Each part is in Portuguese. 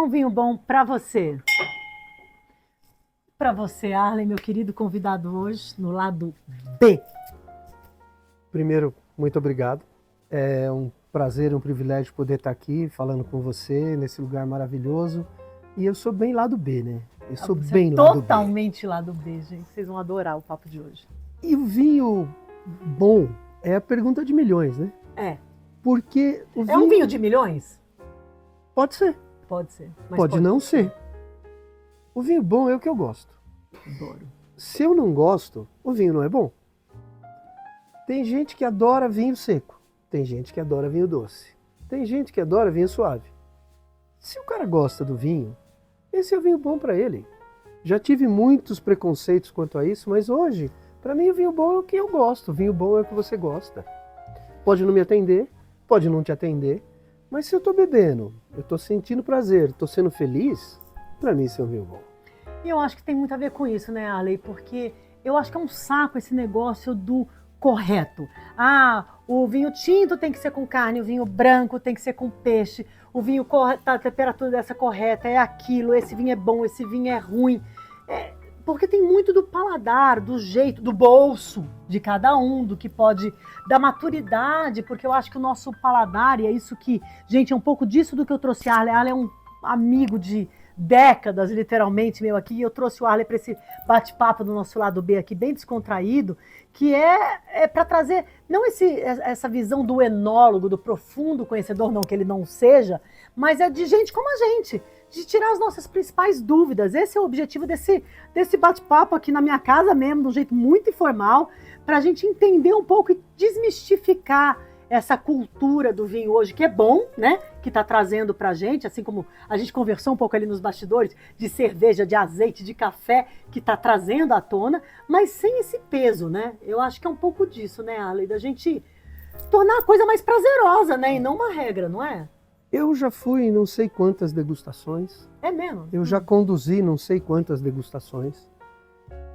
um vinho bom para você? Para você, Arlen, meu querido convidado hoje, no lado B. Primeiro, muito obrigado. É um prazer, um privilégio poder estar aqui falando com você nesse lugar maravilhoso. E eu sou bem lado B, né? Eu sou Você bem é lado B. totalmente lado B, gente. Vocês vão adorar o papo de hoje. E o vinho bom é a pergunta de milhões, né? É. Porque o vinho... É um vinho de milhões? Pode ser. Pode ser. Mas Pode não ser. O vinho bom é o que eu gosto. Adoro. Se eu não gosto, o vinho não é bom. Tem gente que adora vinho seco. Tem gente que adora vinho doce. Tem gente que adora vinho suave. Se o cara gosta do vinho, esse é o vinho bom para ele. Já tive muitos preconceitos quanto a isso, mas hoje, para mim, o vinho bom é o que eu gosto. O vinho bom é o que você gosta. Pode não me atender, pode não te atender, mas se eu tô bebendo, eu tô sentindo prazer, tô sendo feliz, para mim isso é um vinho bom. E eu acho que tem muito a ver com isso, né, Arley? Porque eu acho que é um saco esse negócio do correto. Ah, o vinho tinto tem que ser com carne, o vinho branco tem que ser com peixe, o vinho tá a temperatura dessa correta, é aquilo, esse vinho é bom, esse vinho é ruim. Porque tem muito do paladar, do jeito, do bolso de cada um, do que pode, da maturidade, porque eu acho que o nosso paladar, e é isso que, gente, é um pouco disso do que eu trouxe a Arley. A Arley é um amigo de décadas, literalmente, meu aqui, e eu trouxe o Arley para esse bate-papo do nosso lado B aqui, bem descontraído, que é para trazer, não essa visão do enólogo, do profundo conhecedor, não que ele não seja, mas é de gente como a gente, de tirar as nossas principais dúvidas. Esse é o objetivo desse bate-papo aqui na minha casa mesmo, de um jeito muito informal, para a gente entender um pouco e desmistificar essa cultura do vinho hoje, que é bom, né? Que está trazendo para a gente, assim como a gente conversou um pouco ali nos bastidores, de cerveja, de azeite, de café, que está trazendo à tona, mas sem esse peso, né? Eu acho que é um pouco disso, né, Arley? Da gente tornar a coisa mais prazerosa, né? E não uma regra, não é? Eu já fui em não sei quantas degustações. É mesmo? Eu já conduzi não sei quantas degustações.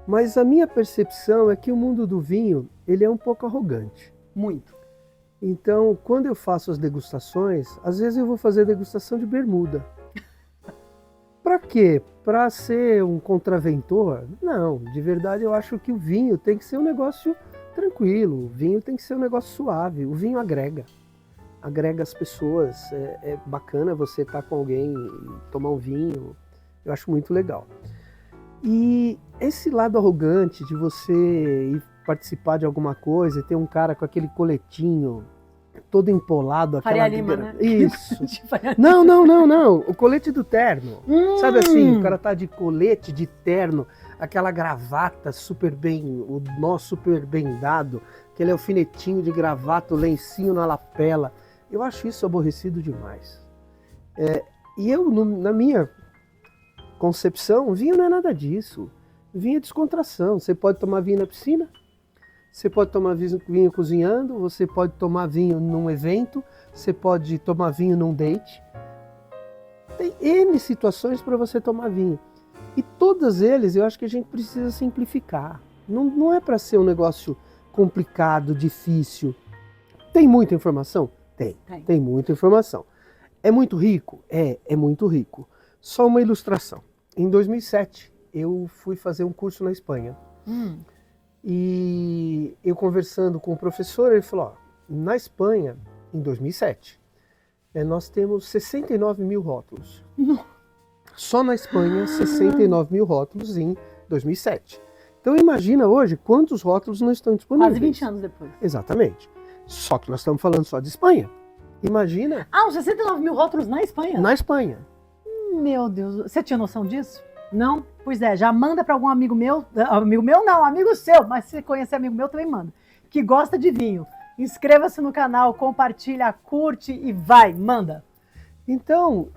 Mas a minha percepção é que o mundo do vinho, ele é um pouco arrogante. Muito. Então, quando eu faço as degustações, às vezes eu vou fazer degustação de bermuda. Para quê? Para ser um contraventor? Não, de verdade eu acho que o vinho tem que ser um negócio tranquilo, o vinho tem que ser um negócio suave, o vinho agrega as pessoas, é bacana você estar com alguém e tomar um vinho, eu acho muito legal. E esse lado arrogante de você ir participar de alguma coisa e ter um cara com aquele coletinho todo empolado, Faria Lima, né? Isso. Não, o colete do terno. Sabe assim, o cara tá de colete, de terno, aquela gravata super bem, o nó super bem dado, aquele alfinetinho de gravata, o lencinho na lapela. Eu acho isso aborrecido demais. E eu, na minha concepção, vinho não é nada disso. Vinho é descontração. Você pode tomar vinho na piscina, você pode tomar vinho cozinhando, você pode tomar vinho num evento, você pode tomar vinho num date. Tem N situações para você tomar vinho. E todas eles eu acho que a gente precisa simplificar. Não é para ser um negócio complicado, difícil. Tem muita informação? Tem muita informação. É muito rico? É muito rico. Só uma ilustração. Em 2007, eu fui fazer um curso na Espanha. E eu conversando com o professor, ele falou, na Espanha, em 2007, nós temos 69 mil rótulos. Só na Espanha, 69 mil rótulos em 2007. Então imagina hoje quantos rótulos não estão disponíveis. Quase 20 anos depois. Exatamente. Só que nós estamos falando só de Espanha. Imagina... os 69 mil rótulos na Espanha? Na Espanha. Meu Deus, você tinha noção disso? Não? Pois é, já manda para algum amigo meu não, amigo seu, mas se conhecer amigo meu também manda, que gosta de vinho. Inscreva-se no canal, compartilha, curte e vai, manda. Então,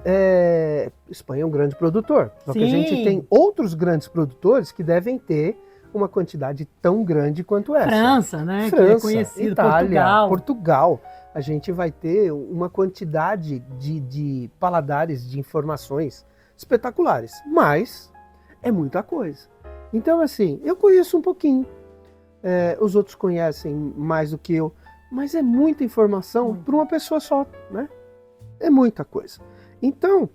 Espanha é um grande produtor, só que a gente tem outros grandes produtores que devem ter uma quantidade tão grande quanto essa. França, né? França, que é conhecido, Itália, Portugal. A gente vai ter uma quantidade de paladares, de informações espetaculares, mas é muita coisa. Então, assim, eu conheço um pouquinho, os outros conhecem mais do que eu, mas é muita informação para uma pessoa só, né? É muita coisa. Então,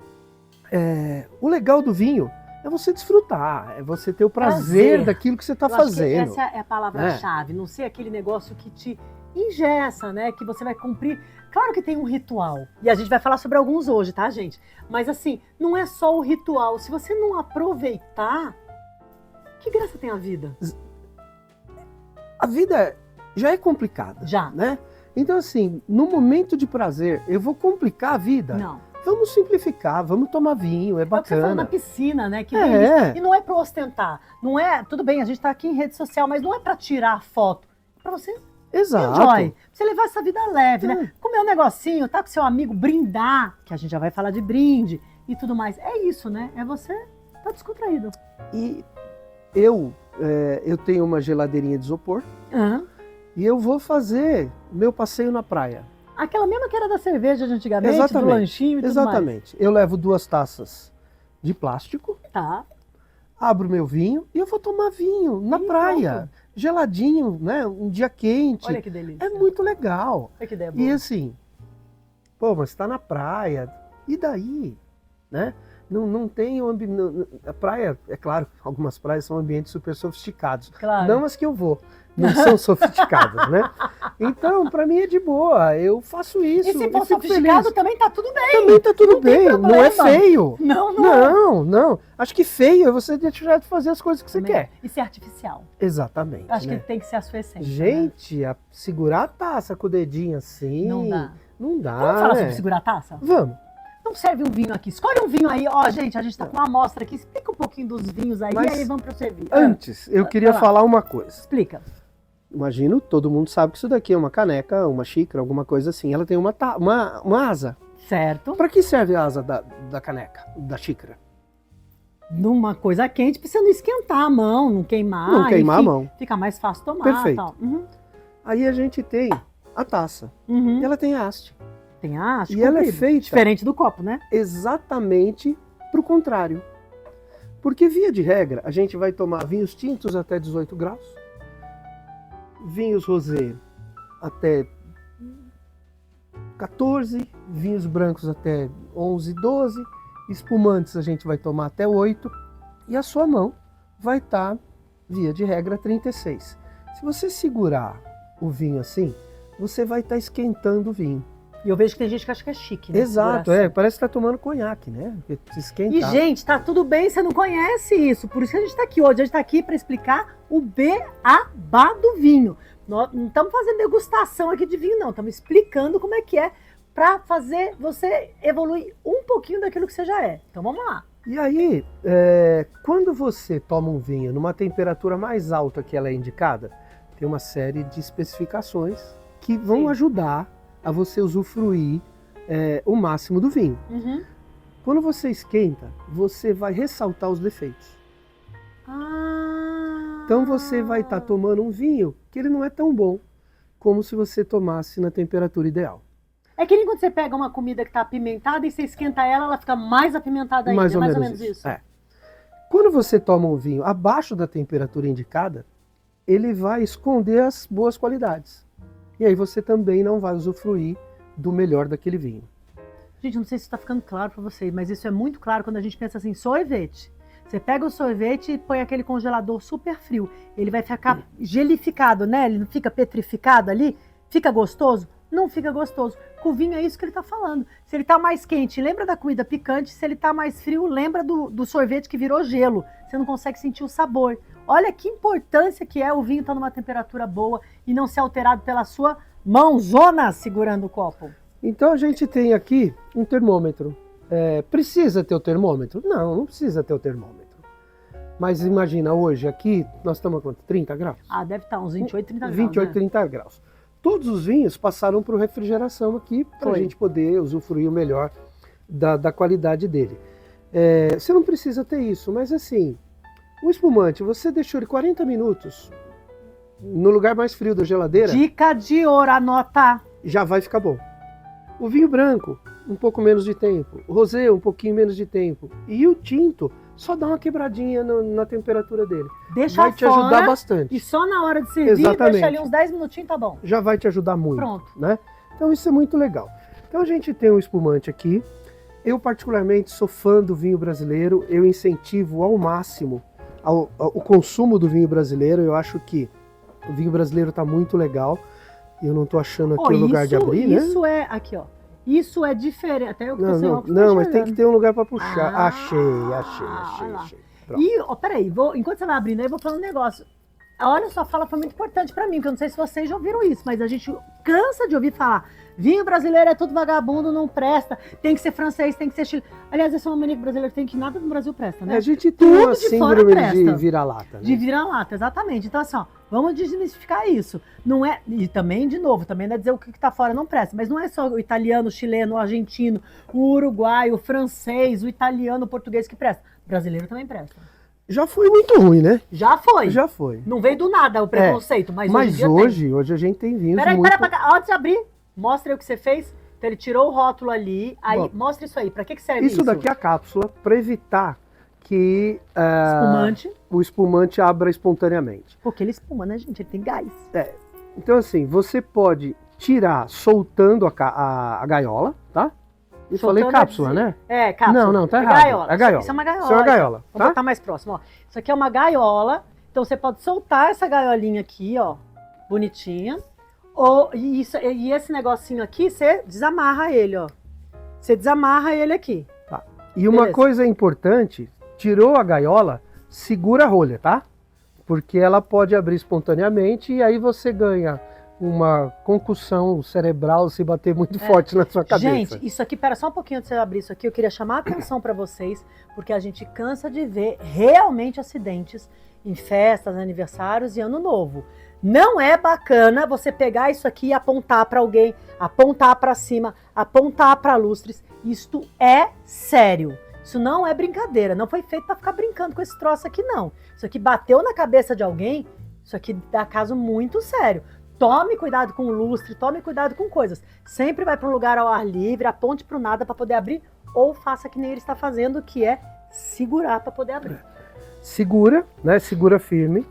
o legal do vinho é você desfrutar, é você ter o prazer daquilo que você está fazendo. Essa é a palavra-chave, não ser aquele negócio que te engessa, né? Que você vai cumprir. Claro que tem um ritual, e a gente vai falar sobre alguns hoje, tá, gente? Mas assim, não é só o ritual. Se você não aproveitar, que graça tem a vida? A vida já é complicada. Já. Né? Então, assim, no momento de prazer, eu vou complicar a vida? Não. Vamos simplificar, vamos tomar vinho, é É o que você falou bacana. na piscina, né? Que É. e não é para ostentar. Não é, tudo bem, a gente tá aqui em rede social, mas não é para tirar foto. É para você Exato. enjoy. Pra você levar essa vida leve, né? Comer um negocinho, tá com seu amigo, brindar, que a gente já vai falar de brinde e tudo mais. É isso, né? É você tá descontraído. E eu tenho uma geladeirinha de isopor e eu vou fazer meu passeio na praia. Aquela mesma que era da cerveja de antigamente, Exatamente. do lanchinho e tudo Exatamente. Eu levo 2 taças de plástico, mais. Tá. abro meu vinho e eu vou tomar vinho na praia. Pronto. Geladinho, né? Um dia quente. Olha que delícia. É muito legal. Olha que ideia boa. E assim, pô, mas tá na praia, e daí? Né? Não tem a praia, é claro, algumas praias são ambientes super sofisticados. Claro. Não as que eu vou, não são sofisticadas, né? Então, pra mim é de boa, eu faço isso. E se for eu fico sofisticado, feliz. também tá tudo bem. Também tá tudo tem bem, não é problema. feio. Não. Não. Acho que feio é você deixar de fazer as coisas que você Também. quer. E ser artificial. Exatamente. Acho né? que tem que ser a sua essência. Né? Gente, segurar a taça com o dedinho assim. Não dá. Não dá. Vamos falar né? sobre segurar a taça? Vamos. Então serve um vinho aqui. Escolhe um vinho aí. Ó, gente, a gente tá com uma amostra aqui. Explica um pouquinho dos vinhos aí. Mas E aí vamos pro servir. Antes, eu queria vai lá. falar uma coisa. Explica. Imagino, todo mundo sabe que isso daqui é uma caneca, uma xícara, alguma coisa assim. Ela tem uma asa. Certo. Para que serve a asa da caneca, da xícara? Numa coisa quente, pra você não esquentar a mão, não queimar. Não queimar enfim, a mão. Fica mais fácil tomar. Perfeito. Tal. Uhum. Aí a gente tem a taça. Uhum. E ela tem haste. Tem a haste E ela é comprida. feita Diferente do copo, né? exatamente para o contrário. Porque, via de regra, a gente vai tomar vinhos tintos até 18 graus, vinhos rosé até 14, vinhos brancos até 11, 12, espumantes a gente vai tomar até 8, e a sua mão vai estar, via de regra, 36. Se você segurar o vinho assim, você vai estar esquentando o vinho. E eu vejo que tem gente que acha que é chique, né? Exato, Segurar parece que está tomando conhaque, né? Se esquentar. E, gente, tá tudo bem, você não conhece isso. Por isso que a gente tá aqui hoje. A gente tá aqui para explicar o beabá do vinho. Nós não estamos fazendo degustação aqui de vinho, não. Estamos explicando como é que é para fazer você evoluir um pouquinho daquilo que você já é. Então vamos lá. E aí, quando você toma um vinho numa temperatura mais alta que ela é indicada, tem uma série de especificações que vão Sim. ajudar a você usufruir o máximo do vinho. Uhum. Quando você esquenta, você vai ressaltar os defeitos. Então você vai estar tomando um vinho que ele não é tão bom como se você tomasse na temperatura ideal. É que nem quando você pega uma comida que tá apimentada e você esquenta ela, ela fica mais apimentada ainda. Mais ou mais ou menos menos isso. É. Quando você toma um vinho abaixo da temperatura indicada, ele vai esconder as boas qualidades. E aí você também não vai usufruir do melhor daquele vinho. Gente, não sei se está ficando claro para vocês, mas isso é muito claro quando a gente pensa assim, sorvete. Você pega o sorvete e põe aquele congelador super frio. Ele vai ficar gelificado, né? Ele não fica petrificado ali. Fica gostoso? Não fica gostoso. Com o vinho é isso que ele está falando. Se ele está mais quente, lembra da comida picante. Se ele está mais frio, lembra do sorvete que virou gelo. Você não consegue sentir o sabor. Olha que importância que é o vinho estar numa temperatura boa e não ser alterado pela sua mãozona segurando o copo. Então a gente tem aqui um termômetro. Precisa ter o termômetro? Não precisa ter o termômetro. Mas imagina, hoje aqui, nós estamos a quanto? 30 graus? Ah, deve estar uns 28, 30 graus, 28, né? 30 graus. Todos os vinhos passaram por refrigeração aqui para a Foi. gente poder usufruir o melhor da qualidade dele. Você não precisa ter isso, mas assim, o espumante, você deixou ele 40 minutos no lugar mais frio da geladeira, Dica de ouro, anota. já vai ficar bom. O vinho branco, um pouco menos de tempo. O rosé, um pouquinho menos de tempo. E o tinto, só dá uma quebradinha na temperatura dele. Deixa Vai te ajudar fora bastante. e só na hora de servir, Exatamente. deixa ali uns 10 minutinhos, tá bom. Já vai te ajudar muito. Pronto. Né? Então isso é muito legal. Então a gente tem um espumante aqui. Eu particularmente sou fã do vinho brasileiro, eu incentivo ao máximo o consumo do vinho brasileiro. Eu acho que o vinho brasileiro está muito legal. Eu não estou achando aqui o lugar de abrir, né? Isso é, aqui ó, isso é diferente. Até eu que tô sem óculos, não, tô mas tem que ter um lugar para puxar. Ah, Achei. Pronto. E, ó, peraí, enquanto você vai abrindo aí, eu vou falando um negócio. Olha, sua fala foi muito importante pra mim, porque eu não sei se vocês já ouviram isso, mas a gente cansa de ouvir falar: vinho brasileiro é tudo vagabundo, não presta, tem que ser francês, tem que ser chileno. Aliás, essa é uma mania que brasileiro tem, que nada no Brasil presta, né? A gente tem uma síndrome de vira-lata, né? De vira-lata, exatamente. Então, assim, ó, vamos desmistificar isso. Não é, e também, de novo, também não é dizer o que tá fora não presta, mas não é só o italiano, o chileno, o argentino, o uruguaio, o francês, o italiano, o português que presta. O brasileiro também presta. Já foi muito ruim, né? Já foi. Já foi. Não veio do nada o preconceito, mas hoje a gente tem vinhos Peraí, muito... pera, antes de abrir, mostra aí o que você fez. Então ele tirou o rótulo ali, aí Bom, mostra isso aí. Pra que serve isso? Isso daqui é a cápsula para evitar que o espumante abra espontaneamente. Porque ele espuma, né, gente? Ele tem gás. Então assim, você pode tirar soltando a gaiola, tá? Eu falei cápsula, né? É, cápsula. Não, tá errado. Gaiola. É gaiola. Isso é uma gaiola. Isso é uma gaiola, Vou botar mais próximo, ó. Isso aqui é uma gaiola. Então você pode soltar essa gaiolinha aqui, ó, bonitinha. E esse negocinho aqui, você desamarra ele, ó. Você desamarra ele aqui. Tá. E uma coisa importante, tirou a gaiola, segura a rolha, tá? Porque ela pode abrir espontaneamente e aí você ganha uma concussão cerebral se bater muito forte na sua cabeça. Gente, isso aqui, pera só um pouquinho antes de você abrir isso aqui, eu queria chamar a atenção para vocês, porque a gente cansa de ver realmente acidentes em festas, aniversários e ano novo. Não é bacana você pegar isso aqui e apontar para alguém, apontar para cima, apontar para lustres. Isto é sério. Isso não é brincadeira. Não foi feito para ficar brincando com esse troço aqui, não. Isso aqui bateu na cabeça de alguém, isso aqui dá caso muito sério. Tome cuidado com o lustre, tome cuidado com coisas. Sempre vai para um lugar ao ar livre, aponte para o nada para poder abrir, ou faça que nem ele está fazendo, que é segurar para poder abrir. Segura, né? Segura firme.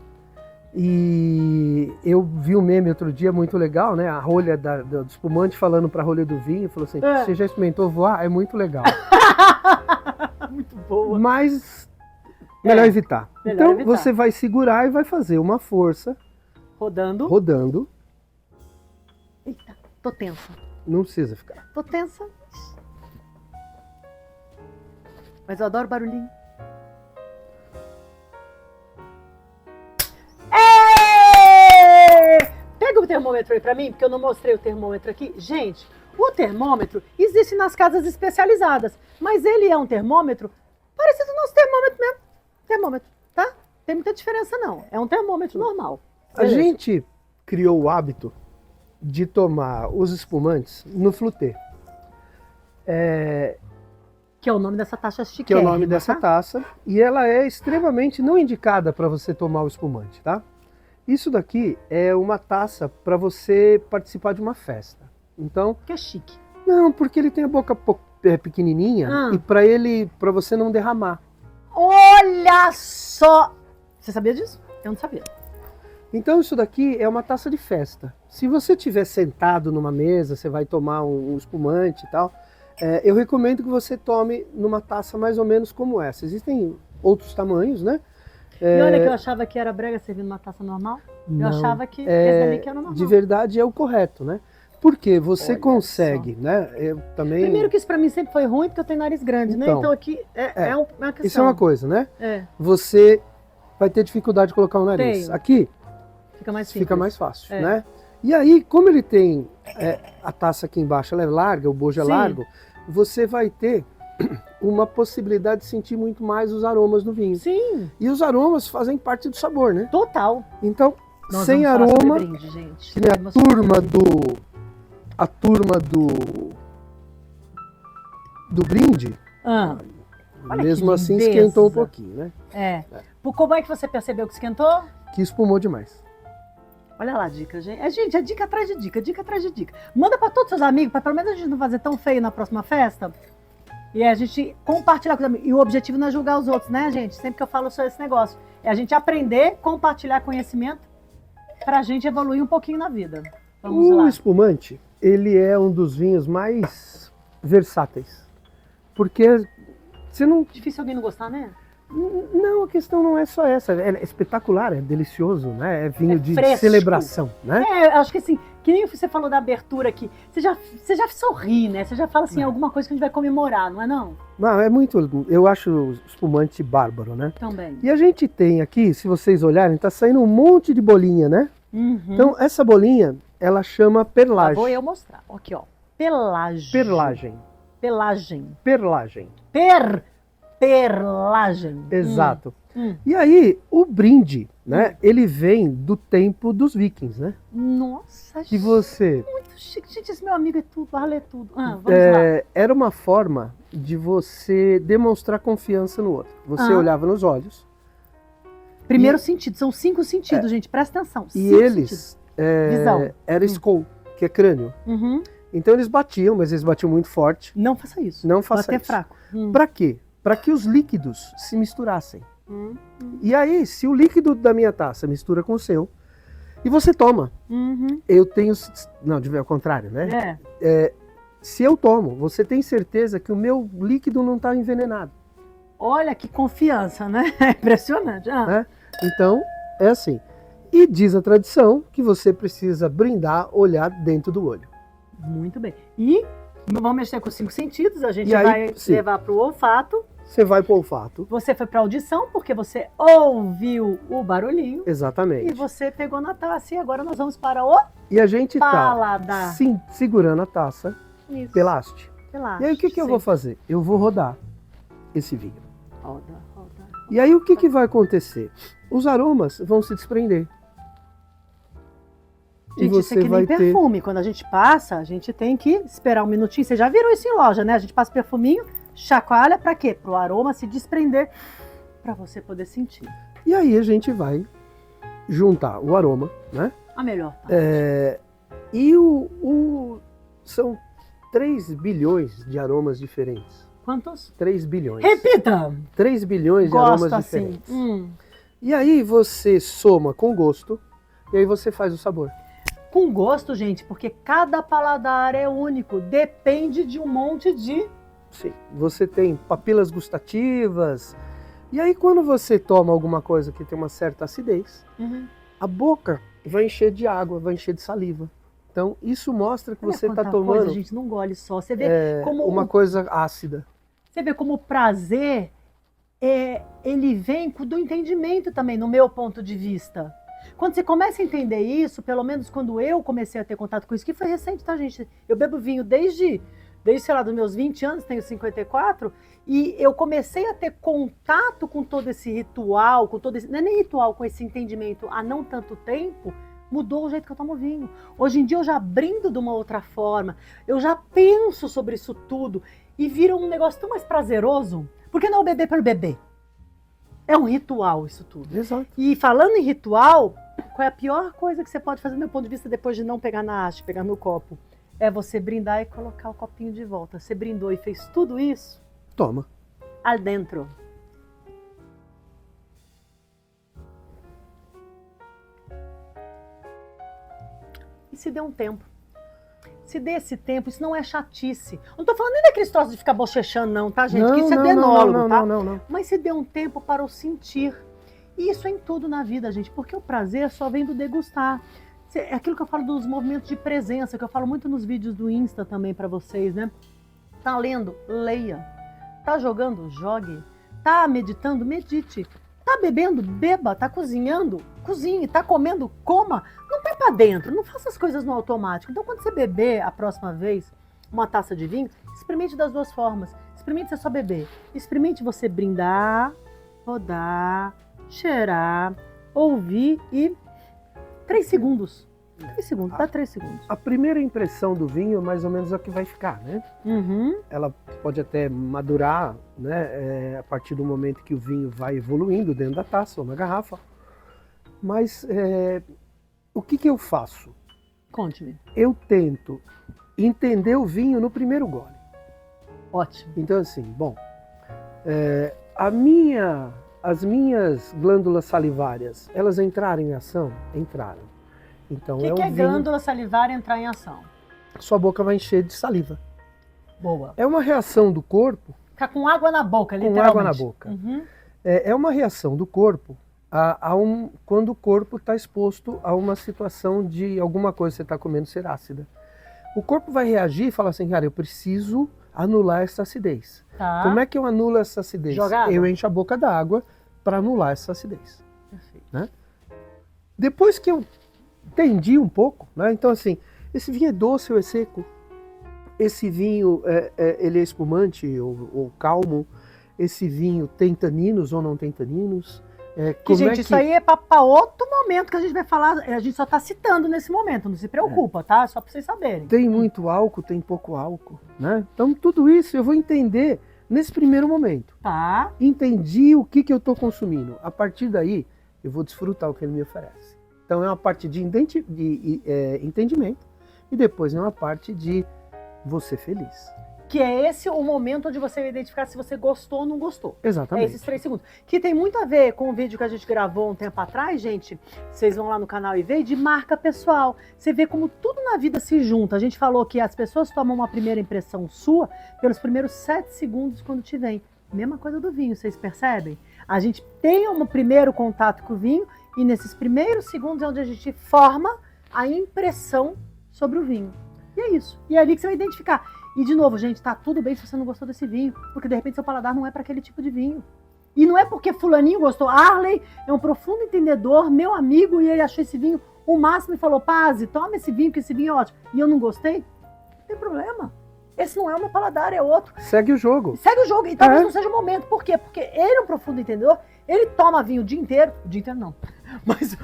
E eu vi um meme outro dia muito legal, né? A rolha do espumante falando para a rolha do vinho, falou assim: você já experimentou voar? É muito legal. Muito boa. Mas melhor evitar. Então você vai segurar e vai fazer uma força. Rodando. Eita, tô tensa. Não precisa ficar. Tô tensa. Mas eu adoro barulhinho. Pega o termômetro aí pra mim, porque eu não mostrei o termômetro aqui. Gente, o termômetro existe nas casas especializadas, mas ele é um termômetro parecido com o nosso termômetro mesmo. Termômetro, tá? Tem muita diferença não. É um termômetro normal. Beleza. A gente criou o hábito de tomar os espumantes no flutê. Que é o nome dessa taça chiquérrima. Que é o nome dessa taça. E ela é extremamente não indicada para você tomar o espumante, tá? Isso daqui é uma taça para você participar de uma festa. Então, que é chique. Não, porque ele tem a boca pequenininha e para você não derramar. Olha só! Você sabia disso? Eu não sabia. Então isso daqui é uma taça de festa. Se você estiver sentado numa mesa, você vai tomar um espumante e tal, eu recomendo que você tome numa taça mais ou menos como essa. Existem outros tamanhos, né? E olha que eu achava que era brega servir numa taça normal. Não, eu achava que esse dali que era normal. De verdade é o correto, né? Porque você consegue, né? Eu também... Primeiro que isso pra mim sempre foi ruim, porque eu tenho nariz grande, né? Então aqui é uma questão. Isso é uma coisa, né? Você vai ter dificuldade de colocar o nariz. Tenho. Aqui fica mais fácil, né? E aí, como ele tem a taça aqui embaixo, ela é larga, o bojo é largo, você vai ter uma possibilidade de sentir muito mais os aromas do vinho. Sim. E os aromas fazem parte do sabor, né? Total. Então, nós sem aroma, brinde, gente. que nem a turma do brinde, mesmo assim esquentou um pouquinho, né? Como é que você percebeu que esquentou? Que espumou demais. Olha lá a dica, gente. Gente, é dica atrás de dica, dica atrás de dica. Manda para todos os seus amigos, para pelo menos a gente não fazer tão feio na próxima festa. E a gente compartilhar com os amigos. E o objetivo não é julgar os outros, né, gente? Sempre que eu falo sobre esse negócio. É a gente aprender, compartilhar conhecimento pra gente evoluir um pouquinho na vida. Vamos lá. O espumante, ele é um dos vinhos mais versáteis. Porque você não... Difícil alguém não gostar, né? Não, a questão não é só essa. É espetacular, é delicioso, né? É vinho de fresco. celebração, né? Eu acho que assim, que nem você falou da abertura aqui, você já sorri, né? Você já fala assim, alguma coisa que a gente vai comemorar, não é não? Não, é muito... Eu acho o espumante bárbaro, né? Também. E a gente tem aqui, se vocês olharem, tá saindo um monte de bolinha, né? Uhum. Então, essa bolinha, ela chama perlagem. Vou eu mostrar. Aqui, ó. Pelagem. Perlagem. Pelagem. Perlagem. Perlagem. Exato. E aí, o brinde, né? Ele vem do tempo dos vikings, né? Nossa, Que você... muito chique. Gente, esse meu amigo é tudo, vale tudo. Vamos lá. Era uma forma de você demonstrar confiança no outro. Você olhava nos olhos. Primeiro sentido, são 5 sentidos, gente, presta atenção. E eles... Visão. Era skull, que é crânio. Uhum. Então eles batiam, mas eles batiam muito forte. Não faça isso. Não faça Bater isso. fraco. Para quê? Para que os líquidos se misturassem. E aí, se o líquido da minha taça mistura com o seu, e você toma, eu tenho... Não, ao contrário, né? Se eu tomo, você tem certeza que o meu líquido não está envenenado. Olha que confiança, né? É impressionante. Então, é assim. E diz a tradição que você precisa brindar, olhar dentro do olho. Muito bem. E vamos mexer com os 5 sentidos, a gente E aí, vai sim. levar para o olfato. Você vai para o olfato. Você foi para audição, porque você ouviu o barulhinho. Exatamente. E você pegou na taça. E agora nós vamos para o E a gente tá paladar. segurando a taça Isso. pela haste. Relaxa, E aí, o que eu vou fazer? Eu vou rodar esse vinho. Roda. E aí, o que vai acontecer? Os aromas vão se desprender. Gente, isso é que nem perfume. Quando a gente passa, a gente tem que esperar um minutinho. Vocês já viram isso em loja, né? A gente passa perfuminho, chacoalha, pra quê? Pro aroma se desprender, pra você poder sentir. E aí a gente vai juntar o aroma, né? A melhor parte. E são 3 bilhões de aromas diferentes. Quantos? 3 bilhões. Repita! 3 bilhões de Gosto aromas assim. diferentes. E aí você soma com gosto, e aí você faz o sabor. Com gosto, gente, porque cada paladar é único. Depende de um monte de... Sim, você tem papilas gustativas. E aí quando você toma alguma coisa que tem uma certa acidez, a boca vai encher de água, vai encher de saliva. Então isso mostra que você está tomando... Coisa, gente, não engole só. Você vê como... uma coisa ácida. Você vê como o prazer, ele vem do entendimento também, no meu ponto de vista. Quando você começa a entender isso, pelo menos quando eu comecei a ter contato com isso, que foi recente, tá, gente? Eu bebo vinho desde sei lá, dos meus 20 anos, tenho 54, e eu comecei a ter contato com todo esse ritual, com todo esse... Não é nem ritual, com esse entendimento há não tanto tempo, mudou o jeito que eu tomo vinho. Hoje em dia eu já brindo de uma outra forma, eu já penso sobre isso tudo, e vira um negócio tão mais prazeroso, porque não é o beber pelo beber. É um ritual isso tudo. Exato. E falando em ritual, qual é a pior coisa que você pode fazer do meu ponto de vista depois de não pegar na haste, pegar no copo? É você brindar e colocar o copinho de volta. Você brindou e fez tudo isso? Toma. Adentro. E se dê um tempo. Se dê esse tempo, isso não é chatice. Não tô falando nem daqueles troços de ficar bochechando, não, tá, gente? Que isso é denólogo, tá? Não. Mas se dê um tempo para o sentir. E isso é em tudo na vida, gente, porque o prazer só vem do degustar. É aquilo que eu falo dos movimentos de presença, que eu falo muito nos vídeos do Insta também para vocês, né? Tá lendo? Leia. Tá jogando? Jogue. Tá meditando? Medite. Tá bebendo? Beba. Tá cozinhando? Cozinhe. Tá comendo? Coma. Não põe pra dentro. Não faça as coisas no automático. Então, quando você beber a próxima vez uma taça de vinho, experimente das duas formas. Experimente você só beber. Experimente você brindar, rodar, cheirar, ouvir e 3 segundos. 3 segundos, dá 3 segundos. A primeira impressão do vinho é mais ou menos a que vai ficar, né? Ela pode até madurar, né? A partir do momento que o vinho vai evoluindo dentro da taça ou na garrafa. Mas o que eu faço? Conte-me. Eu tento entender o vinho no primeiro gole. Ótimo. Então assim, bom, as minhas glândulas salivárias, elas entraram em ação? Entraram. Então, o que é glândula salivar entrar em ação? Sua boca vai encher de saliva. Boa. É uma reação do corpo Ficar com água na boca, com literalmente. água na boca. Uhum. É uma reação do corpo quando o corpo está exposto a uma situação de alguma coisa que você está comendo ser ácida. O corpo vai reagir e falar assim, cara, eu preciso anular essa acidez. Tá. Como é que eu anulo essa acidez? Joga água. Eu encho a boca d'água para anular essa acidez. Perfeito. Né? Depois que eu entendi um pouco, né? Então assim, esse vinho é doce ou é seco? Esse vinho, ele é espumante ou calmo? Esse vinho tem taninos ou não tem taninos? Isso aí é para outro momento que a gente vai falar, a gente só está citando nesse momento, não se preocupa, tá? Só para vocês saberem. Tem muito álcool, tem pouco álcool, né? Então tudo isso eu vou entender nesse primeiro momento. Tá. Entendi o que eu estou consumindo. A partir daí, eu vou desfrutar o que ele me oferece. Então é uma parte de entendimento e depois é uma parte de você feliz. Que é esse o momento onde você vai identificar se você gostou ou não gostou. Exatamente. É esses 3 segundos. Que tem muito a ver com o vídeo que a gente gravou um tempo atrás, gente. Vocês vão lá no canal e vê, de marca pessoal. Você vê como tudo na vida se junta. A gente falou que as pessoas tomam uma primeira impressão sua pelos primeiros 7 segundos quando te vem. Mesma coisa do vinho, vocês percebem? A gente tem um primeiro contato com o vinho e nesses primeiros segundos é onde a gente forma a impressão sobre o vinho. E é isso. E é ali que você vai identificar. E de novo, gente, tá tudo bem se você não gostou desse vinho, porque de repente seu paladar não é para aquele tipo de vinho. E não é porque fulaninho gostou. Arley é um profundo entendedor, meu amigo, e ele achou esse vinho o máximo e falou, Pazzi, toma esse vinho, que esse vinho é ótimo. E eu não gostei? Não tem problema. Esse não é o meu paladar, é outro. Segue o jogo. Segue o jogo. E talvez não seja o momento. Por quê? Porque ele é um profundo entendedor, ele toma vinho o dia inteiro não, mas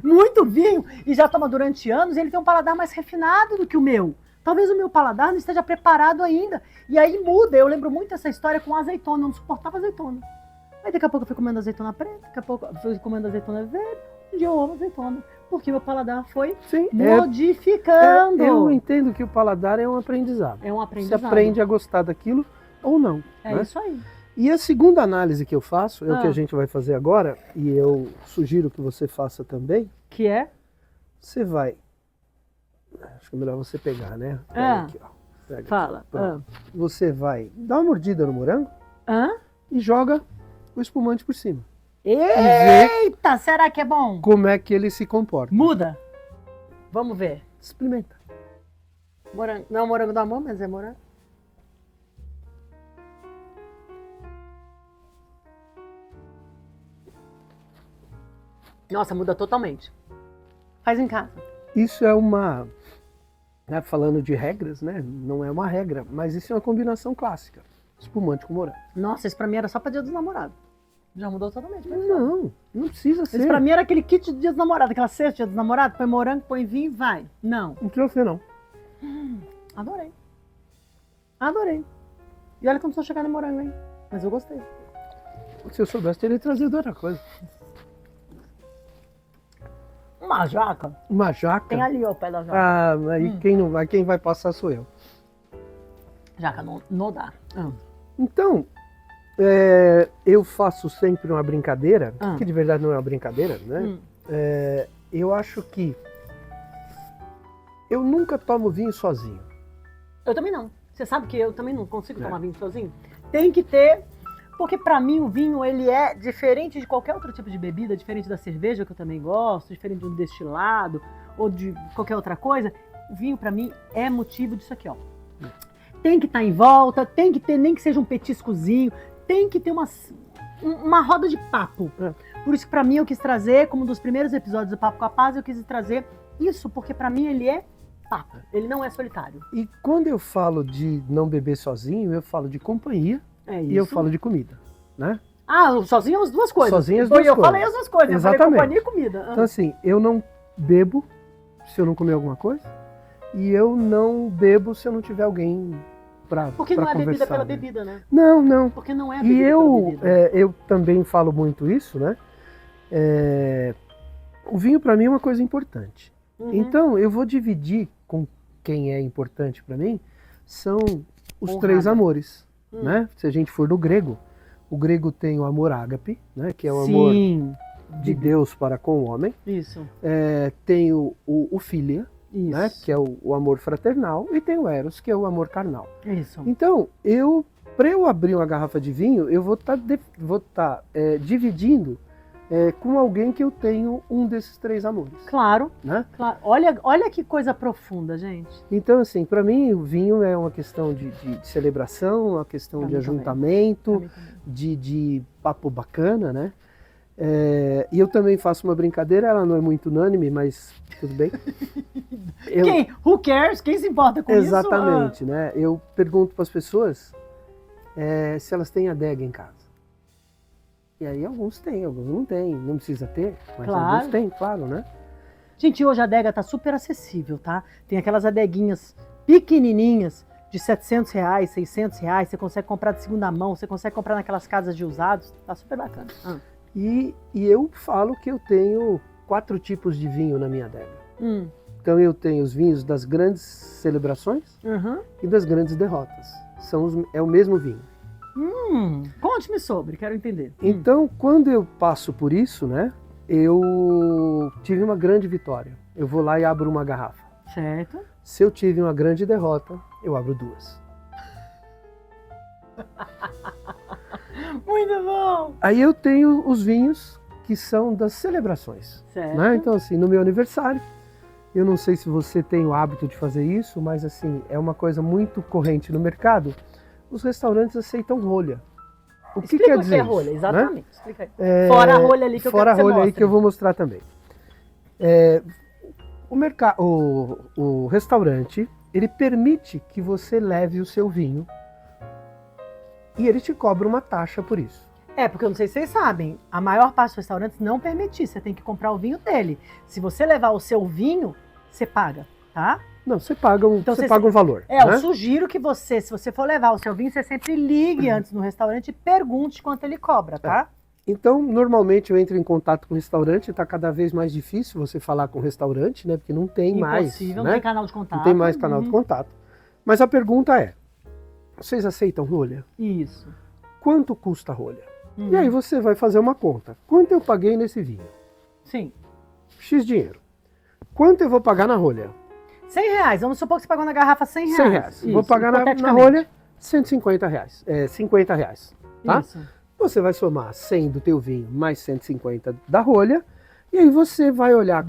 muito vinho, e já toma durante anos, e ele tem um paladar mais refinado do que o meu. Talvez o meu paladar não esteja preparado ainda. E aí muda. Eu lembro muito essa história com azeitona. Eu não suportava azeitona. Aí daqui a pouco eu fui comendo azeitona preta, daqui a pouco eu fui comendo azeitona verde. Um dia eu amo azeitona. Porque meu paladar foi modificando. Eu entendo que o paladar é um aprendizado. É um aprendizado. Você aprende a gostar daquilo ou não. É, né? Isso aí. E a segunda análise que eu faço, é o que a gente vai fazer agora, e eu sugiro que você faça também. Que é? Você vai... Acho que é melhor você pegar, né? Aqui, ó. Pega fala. Aqui. Você vai dar uma mordida no morango e joga o espumante por cima. Eita, será que é bom? Como é que ele se comporta. Muda. Vamos ver. Experimenta. Morango. Não é morango do amor, mas é morango. Nossa, muda totalmente. Faz em casa. Isso é uma... falando de regras, né? Não é uma regra, mas isso é uma combinação clássica. Espumante com morango. Nossa, isso pra mim era só pra Dia dos Namorados. Já mudou totalmente. Não precisa ser. Isso pra mim era aquele kit de Dia dos Namorados, aquela cesta de Dia dos Namorados, põe morango, põe vinho e vai. Não. Não precisa ser, não. Adorei. Adorei. E olha que eu não sou chegada em morango, hein? Mas eu gostei. Se eu soubesse, teria trazido outra coisa. Uma jaca? Uma jaca? Tem ali ó, o pé da jaca. Aí quem vai passar sou eu. Jaca não dá. Então, eu faço sempre uma brincadeira, que de verdade não é uma brincadeira, né? Eu acho que eu nunca tomo vinho sozinho. Eu também não. Você sabe que eu também não consigo tomar vinho sozinho? Tem que ter... Porque pra mim o vinho, ele é diferente de qualquer outro tipo de bebida, diferente da cerveja, que eu também gosto, diferente de um destilado, ou de qualquer outra coisa. O vinho pra mim é motivo disso aqui, ó. Tem que estar em volta, tem que ter, nem que seja um petiscozinho, tem que ter uma roda de papo. Por isso que pra mim eu quis trazer, como um dos primeiros episódios do Papo com a Paz, eu quis trazer isso, porque pra mim ele é papo, ele não é solitário. E quando eu falo de não beber sozinho, eu falo de companhia. E eu falo de comida, né? Sozinho as duas coisas. Sozinho as duas coisas. Eu falei as duas coisas, exatamente. Eu falei companhia e comida. Então assim, eu não bebo se eu não comer alguma coisa, e eu não bebo se eu não tiver alguém pra Porque não é bebida pela né? bebida, né? Não. Porque não é bebida pela bebida. E eu também falo muito isso, né? O vinho pra mim é uma coisa importante. Então eu vou dividir com quem é importante pra mim, são os três amores. Né? Se a gente for no grego, o grego tem o amor ágape, né? Que é o amor de Deus para com o homem. Isso. Tem o filia, né? Que é o amor fraternal, e tem o eros, que é o amor carnal. Isso. Então, eu para eu abrir uma garrafa de vinho, eu vou estar dividindo com alguém que eu tenho um desses 3 amores. Claro, Né? claro. Olha que coisa profunda, gente. Então, assim, para mim o vinho é uma questão de celebração, uma questão Pra de mim também. ajuntamento, Pra mim também. de papo bacana, né? E eu também faço uma brincadeira, ela não é muito unânime, mas tudo bem. Who cares? Quem se importa com Exatamente, né? Eu pergunto para as pessoas se elas têm adega em casa. E aí alguns têm, alguns não têm. Não precisa ter, mas Claro. alguns têm, claro, né? Gente, hoje a adega tá super acessível, tá? Tem aquelas adeguinhas pequenininhas de R$700, R$600. Você consegue comprar de segunda mão, você consegue comprar naquelas casas de usados. Tá super bacana. E eu falo que eu tenho 4 tipos de vinho na minha adega. Então eu tenho os vinhos das grandes celebrações e das grandes derrotas. É o mesmo vinho. Conte-me sobre, quero entender. Então, quando eu passo por isso, né, eu tive uma grande vitória. Eu vou lá e abro uma garrafa. Certo. Se eu tive uma grande derrota, eu abro 2. Muito bom. Aí eu tenho os vinhos que são das celebrações. Certo. Né? Então, assim, no meu aniversário, eu não sei se você tem o hábito de fazer isso, mas assim, é uma coisa muito corrente no mercado. Os restaurantes aceitam rolha. O que quer dizer o que é rolha, isso, exatamente. né? Explica aí. Fora a rolha ali que eu Fora quero que a rolha você aí mostre. que eu vou mostrar também. O restaurante, ele permite que você leve o seu vinho e ele te cobra uma taxa por isso. Porque eu não sei se vocês sabem, a maior parte dos restaurantes não permite, você tem que comprar o vinho dele. Se você levar o seu vinho, você paga, tá? Não, você paga um valor. Eu né? sugiro que você, se você for levar o seu vinho, você sempre ligue antes no restaurante e pergunte quanto ele cobra, tá? Então, normalmente eu entro em contato com o restaurante, está cada vez mais difícil você falar com o restaurante, né? Porque não tem mais. Impossível, né? não tem canal de contato. Não tem mais canal de contato. Mas a pergunta é: vocês aceitam rolha? Isso. Quanto custa a rolha? E aí você vai fazer uma conta. Quanto eu paguei nesse vinho? Sim. X dinheiro. Quanto eu vou pagar na rolha? R$100. Vamos supor que você pagou na garrafa R$100. R$100. Isso, Vou pagar na rolha R$150. R$50. Tá? Isso. Você vai somar 100 do teu vinho mais 150 da rolha. E aí você vai olhar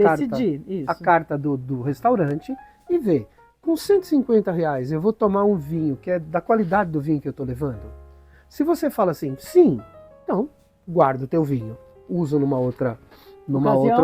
a carta do restaurante e ver. Com R$150 eu vou tomar um vinho que é da qualidade do vinho que eu estou levando? Se você fala assim, sim, então guarda o teu vinho, usa numa outra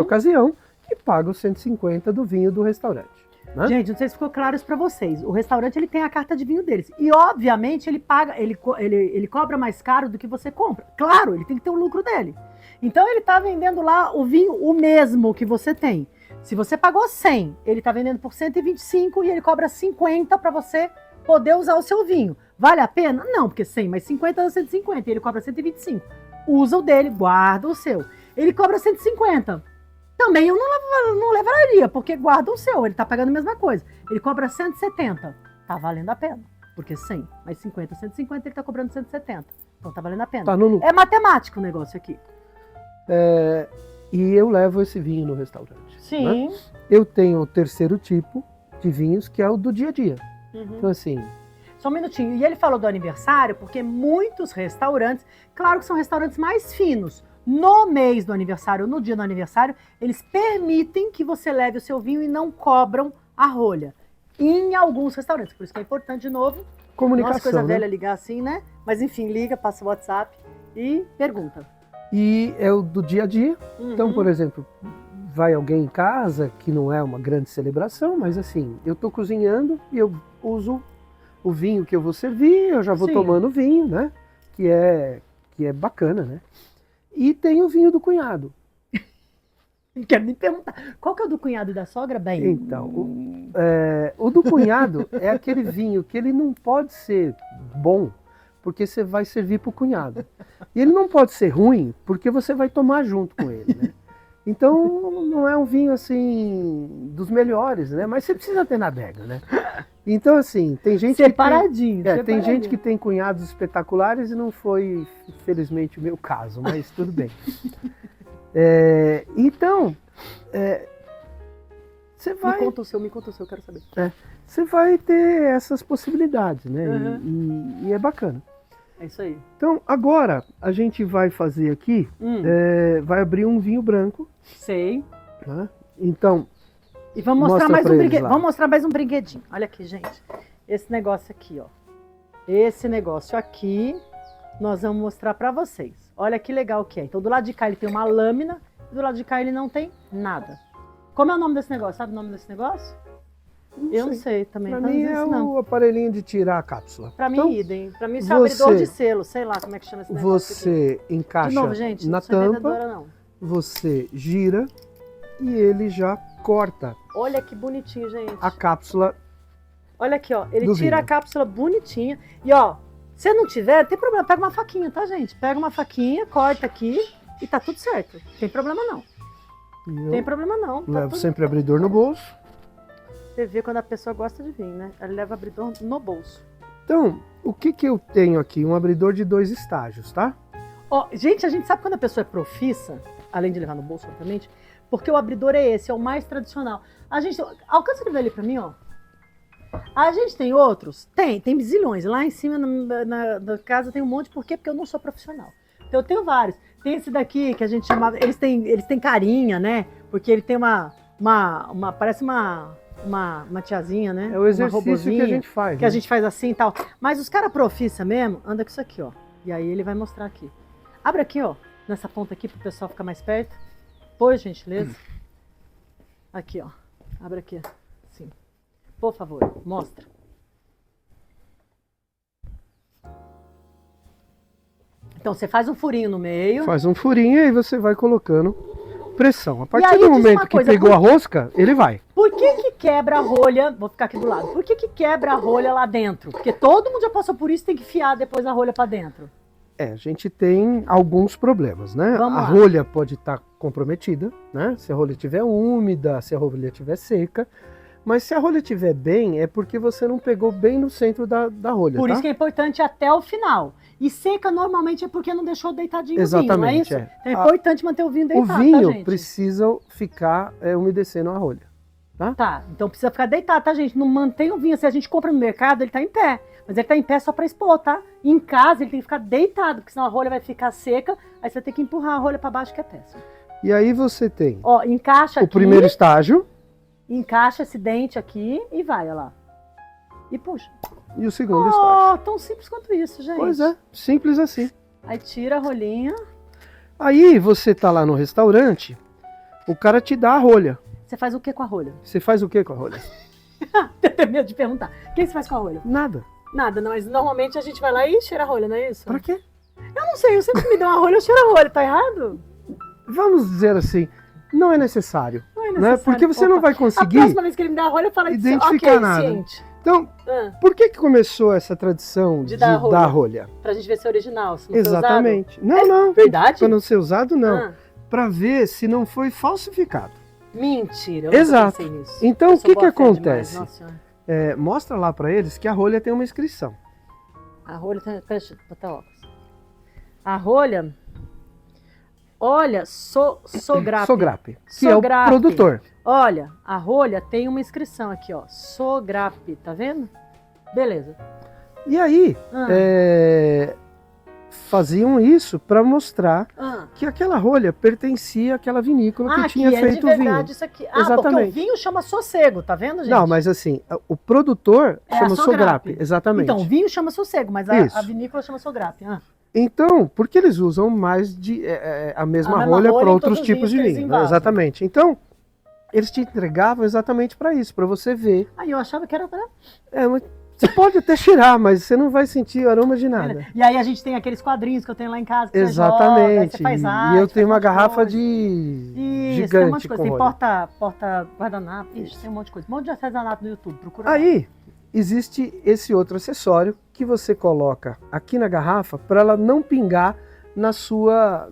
ocasião e paga os 150 do vinho do restaurante. Né? Gente, não sei se ficou claro isso para vocês. O restaurante ele tem a carta de vinho deles e obviamente ele paga, ele cobra mais caro do que você compra. Claro, ele tem que ter o lucro dele. Então ele tá vendendo lá o vinho o mesmo que você tem. Se você pagou 100, ele tá vendendo por 125 e ele cobra 50 para você poder usar o seu vinho. Vale a pena? Não, porque 100 mais 50 dá 150 e ele cobra 125. Usa o dele, guarda o seu. Ele cobra 150. Também eu não levaria, porque guarda o seu, ele tá pagando a mesma coisa. Ele cobra 170. Tá valendo a pena. Porque 100 mais 50, 150, ele tá cobrando 170. Então tá valendo a pena. Tá no lucro. É matemático o negócio aqui. E eu levo esse vinho no restaurante. Sim. Né? Eu tenho o terceiro tipo de vinhos, que é o do dia a dia. Então, assim... Só um minutinho. E ele falou do aniversário, porque muitos restaurantes, claro que são restaurantes mais finos, no mês do aniversário, no dia do aniversário, eles permitem que você leve o seu vinho e não cobram a rolha. Em alguns restaurantes. Por isso que é importante, de novo, Comunicação, nossa, coisa né? velha ligar assim, né? Mas enfim, liga, passa o WhatsApp e pergunta. E é o do dia a dia. Então, por exemplo, vai alguém em casa, que não é uma grande celebração, mas assim, eu tô cozinhando e eu uso o vinho que eu vou servir, eu já vou tomando vinho, né? Que é bacana, né? E tem o vinho do cunhado. Não quero nem perguntar. Qual que é o do cunhado e da sogra, bem? Então, o do cunhado é aquele vinho que ele não pode ser bom, porque você vai servir para o cunhado. E ele não pode ser ruim, porque você vai tomar junto com ele, né? Então, não é um vinho, assim, dos melhores, né? Mas você precisa ter na adega, né? Então, assim, tem gente separadinho. Tem gente que tem cunhados espetaculares e não foi, felizmente, o meu caso, mas tudo bem. Então, você vai... Me conta o seu, eu quero saber. Você vai ter essas possibilidades, né? E é bacana. É isso aí. Então, agora, a gente vai fazer aqui, vai abrir um vinho branco. Sei. Né? Então, e vamos mostrar mostra mais pra um eles brinquedo. lá. Vamos mostrar mais um brinquedinho. Olha aqui, gente. Esse negócio aqui, ó. Esse negócio aqui, nós vamos mostrar pra vocês. Olha que legal que é. Então, do lado de cá ele tem uma lâmina, e do lado de cá ele não tem nada. Como é o nome desse negócio? Sabe o nome desse negócio? Eu não sei também. Pra Então, mim não é sei não. o aparelhinho de tirar a cápsula. Pra mim, Então, idem. Pra mim, isso é um abridor de selo. Sei lá como é que chama esse negócio aqui. Você encaixa De novo, gente, na não sou tampa, vendedora, não. você gira e ele já corta Olha que bonitinho, gente. a cápsula. Olha aqui, ó. Ele do tira vinho. a cápsula bonitinha. E, ó, se não tiver, não tem problema. Pega uma faquinha, tá, gente? Pega uma faquinha, corta aqui e tá tudo certo. Não tem problema, não. E Tem eu problema, não. Tá levo tudo... sempre abridor no bolso. Você vê quando a pessoa gosta de vinho, né? Ela leva abridor no bolso. Então, o que que eu tenho aqui? Um abridor de 2 estágios, tá? Ó, gente, a gente sabe quando a pessoa é profissa, além de levar no bolso, obviamente, porque o abridor é esse, é o mais tradicional. A gente... Alcança de ver ali pra mim, ó. A gente tem outros? Tem zilhões. Lá em cima na casa tem um monte. Por quê? Porque eu não sou profissional. Então eu tenho vários. Tem esse daqui que a gente chamava... Eles têm carinha, né? Porque ele tem parece uma tiazinha, né? É o exercício que a robozinha, gente faz. que a né? gente faz assim e tal. Mas os caras profissa mesmo, anda com isso aqui, ó. E aí ele vai mostrar aqui. Abre aqui, ó. Nessa ponta aqui pro pessoal ficar mais perto. Por gentileza. Aqui, ó. Abre aqui. Assim. Por favor, mostra. Então você faz um furinho no meio. Faz um furinho e aí você vai colocando pressão. A aí, partir do diz uma momento que coisa, pegou a rosca, ele vai. Por que quebra a rolha? Vou ficar aqui do lado. Por que quebra a rolha lá dentro? Porque todo mundo já passou por isso, tem que enfiar depois a rolha pra dentro. A gente tem alguns problemas, né? Vamos a lá. rolha pode estar comprometida, né? Se a rolha estiver úmida, se a rolha estiver seca. Mas se a rolha estiver bem, é porque você não pegou bem no centro da rolha, Por tá? isso que é importante até o final. E seca normalmente é porque não deixou deitadinho o vinho, não é Exatamente, isso? é. Então é importante manter o vinho O deitado, tá, vinho gente? precisa ficar umedecendo a rolha. Tá, então precisa ficar deitado, tá, gente? Não mantém o vinho. Se a gente compra no mercado, ele tá em pé. Mas ele tá em pé só pra expor, tá? Em casa, ele tem que ficar deitado, porque senão a rolha vai ficar seca, aí você vai ter que empurrar a rolha pra baixo, que é péssimo. E aí você tem Ó, encaixa o aqui, primeiro estágio encaixa esse dente aqui e vai, olha lá. E puxa. e o segundo estágio. Oh, tão simples quanto isso, gente. Pois é, simples assim. Aí tira a rolinha. Aí você tá lá no restaurante, o cara te dá a rolha. Você faz o que com a rolha? Você faz o que com a rolha? Eu tenho medo de perguntar. O que você faz com a rolha? Nada. Nada, não, mas normalmente a gente vai lá e cheira a rolha, não é isso? Pra quê? Eu não sei, eu sempre me dou uma rolha, eu cheiro a rolha, tá errado? Vamos dizer assim, não é necessário. Não é Né? necessário. Porque você não vai A conseguir próxima vez que ele me dá a rolha, eu falo identificar ok, nada. ciente. Então, por que começou essa tradição De de dar dar a rolha? Pra gente ver se é original, se não foi Exatamente. usado. Não. Verdade? Para não ser usado, não. Ah, Para ver se não foi falsificado. mentira, eu Exato. nunca pensei nisso. Então, Eu o sou que que boa fé demais, acontece? nossa senhora. Mostra lá para eles que a rolha tem uma inscrição. A rolha tem... Deixa eu botar óculos. A rolha... Olha, Sogrape. Sogrape, que Sogrape. é o produtor. Olha, a rolha tem uma inscrição aqui, ó. Sogrape, tá vendo? Beleza. E aí, Ah, faziam isso para mostrar ah. que aquela rolha pertencia àquela vinícola que tinha que é feito de o vinho. verdade isso aqui. Ah, porque Exatamente. o vinho chama sossego, tá vendo, gente? Não, mas assim, o produtor É a chama Sogrape. Sogrape, exatamente. Então, o vinho chama sossego, mas Isso. a vinícola chama Sogrape. Ah. Então, porque eles usam mais a mesma mesma rolha rolha para em outros todos os tipos de vinhos que eles vinho. Né? envasam. Exatamente. Então, eles te entregavam exatamente para isso, para você ver. Aí eu achava que era pra... Mas você pode até cheirar, mas você não vai sentir o aroma de nada. E aí a gente tem aqueles quadrinhos que eu tenho lá em casa, que você joga, aí Exatamente. você faz E arte, eu tenho faz um uma monte de garrafa coisa. de Isso, tem um gigante monte de coisa. com Tem rolha. porta guardanapo, Ixi, tem um monte de coisa. Um monte de artesanato no YouTube, procura lá. Aí, existe esse outro acessório que você coloca aqui na garrafa para ela não pingar na sua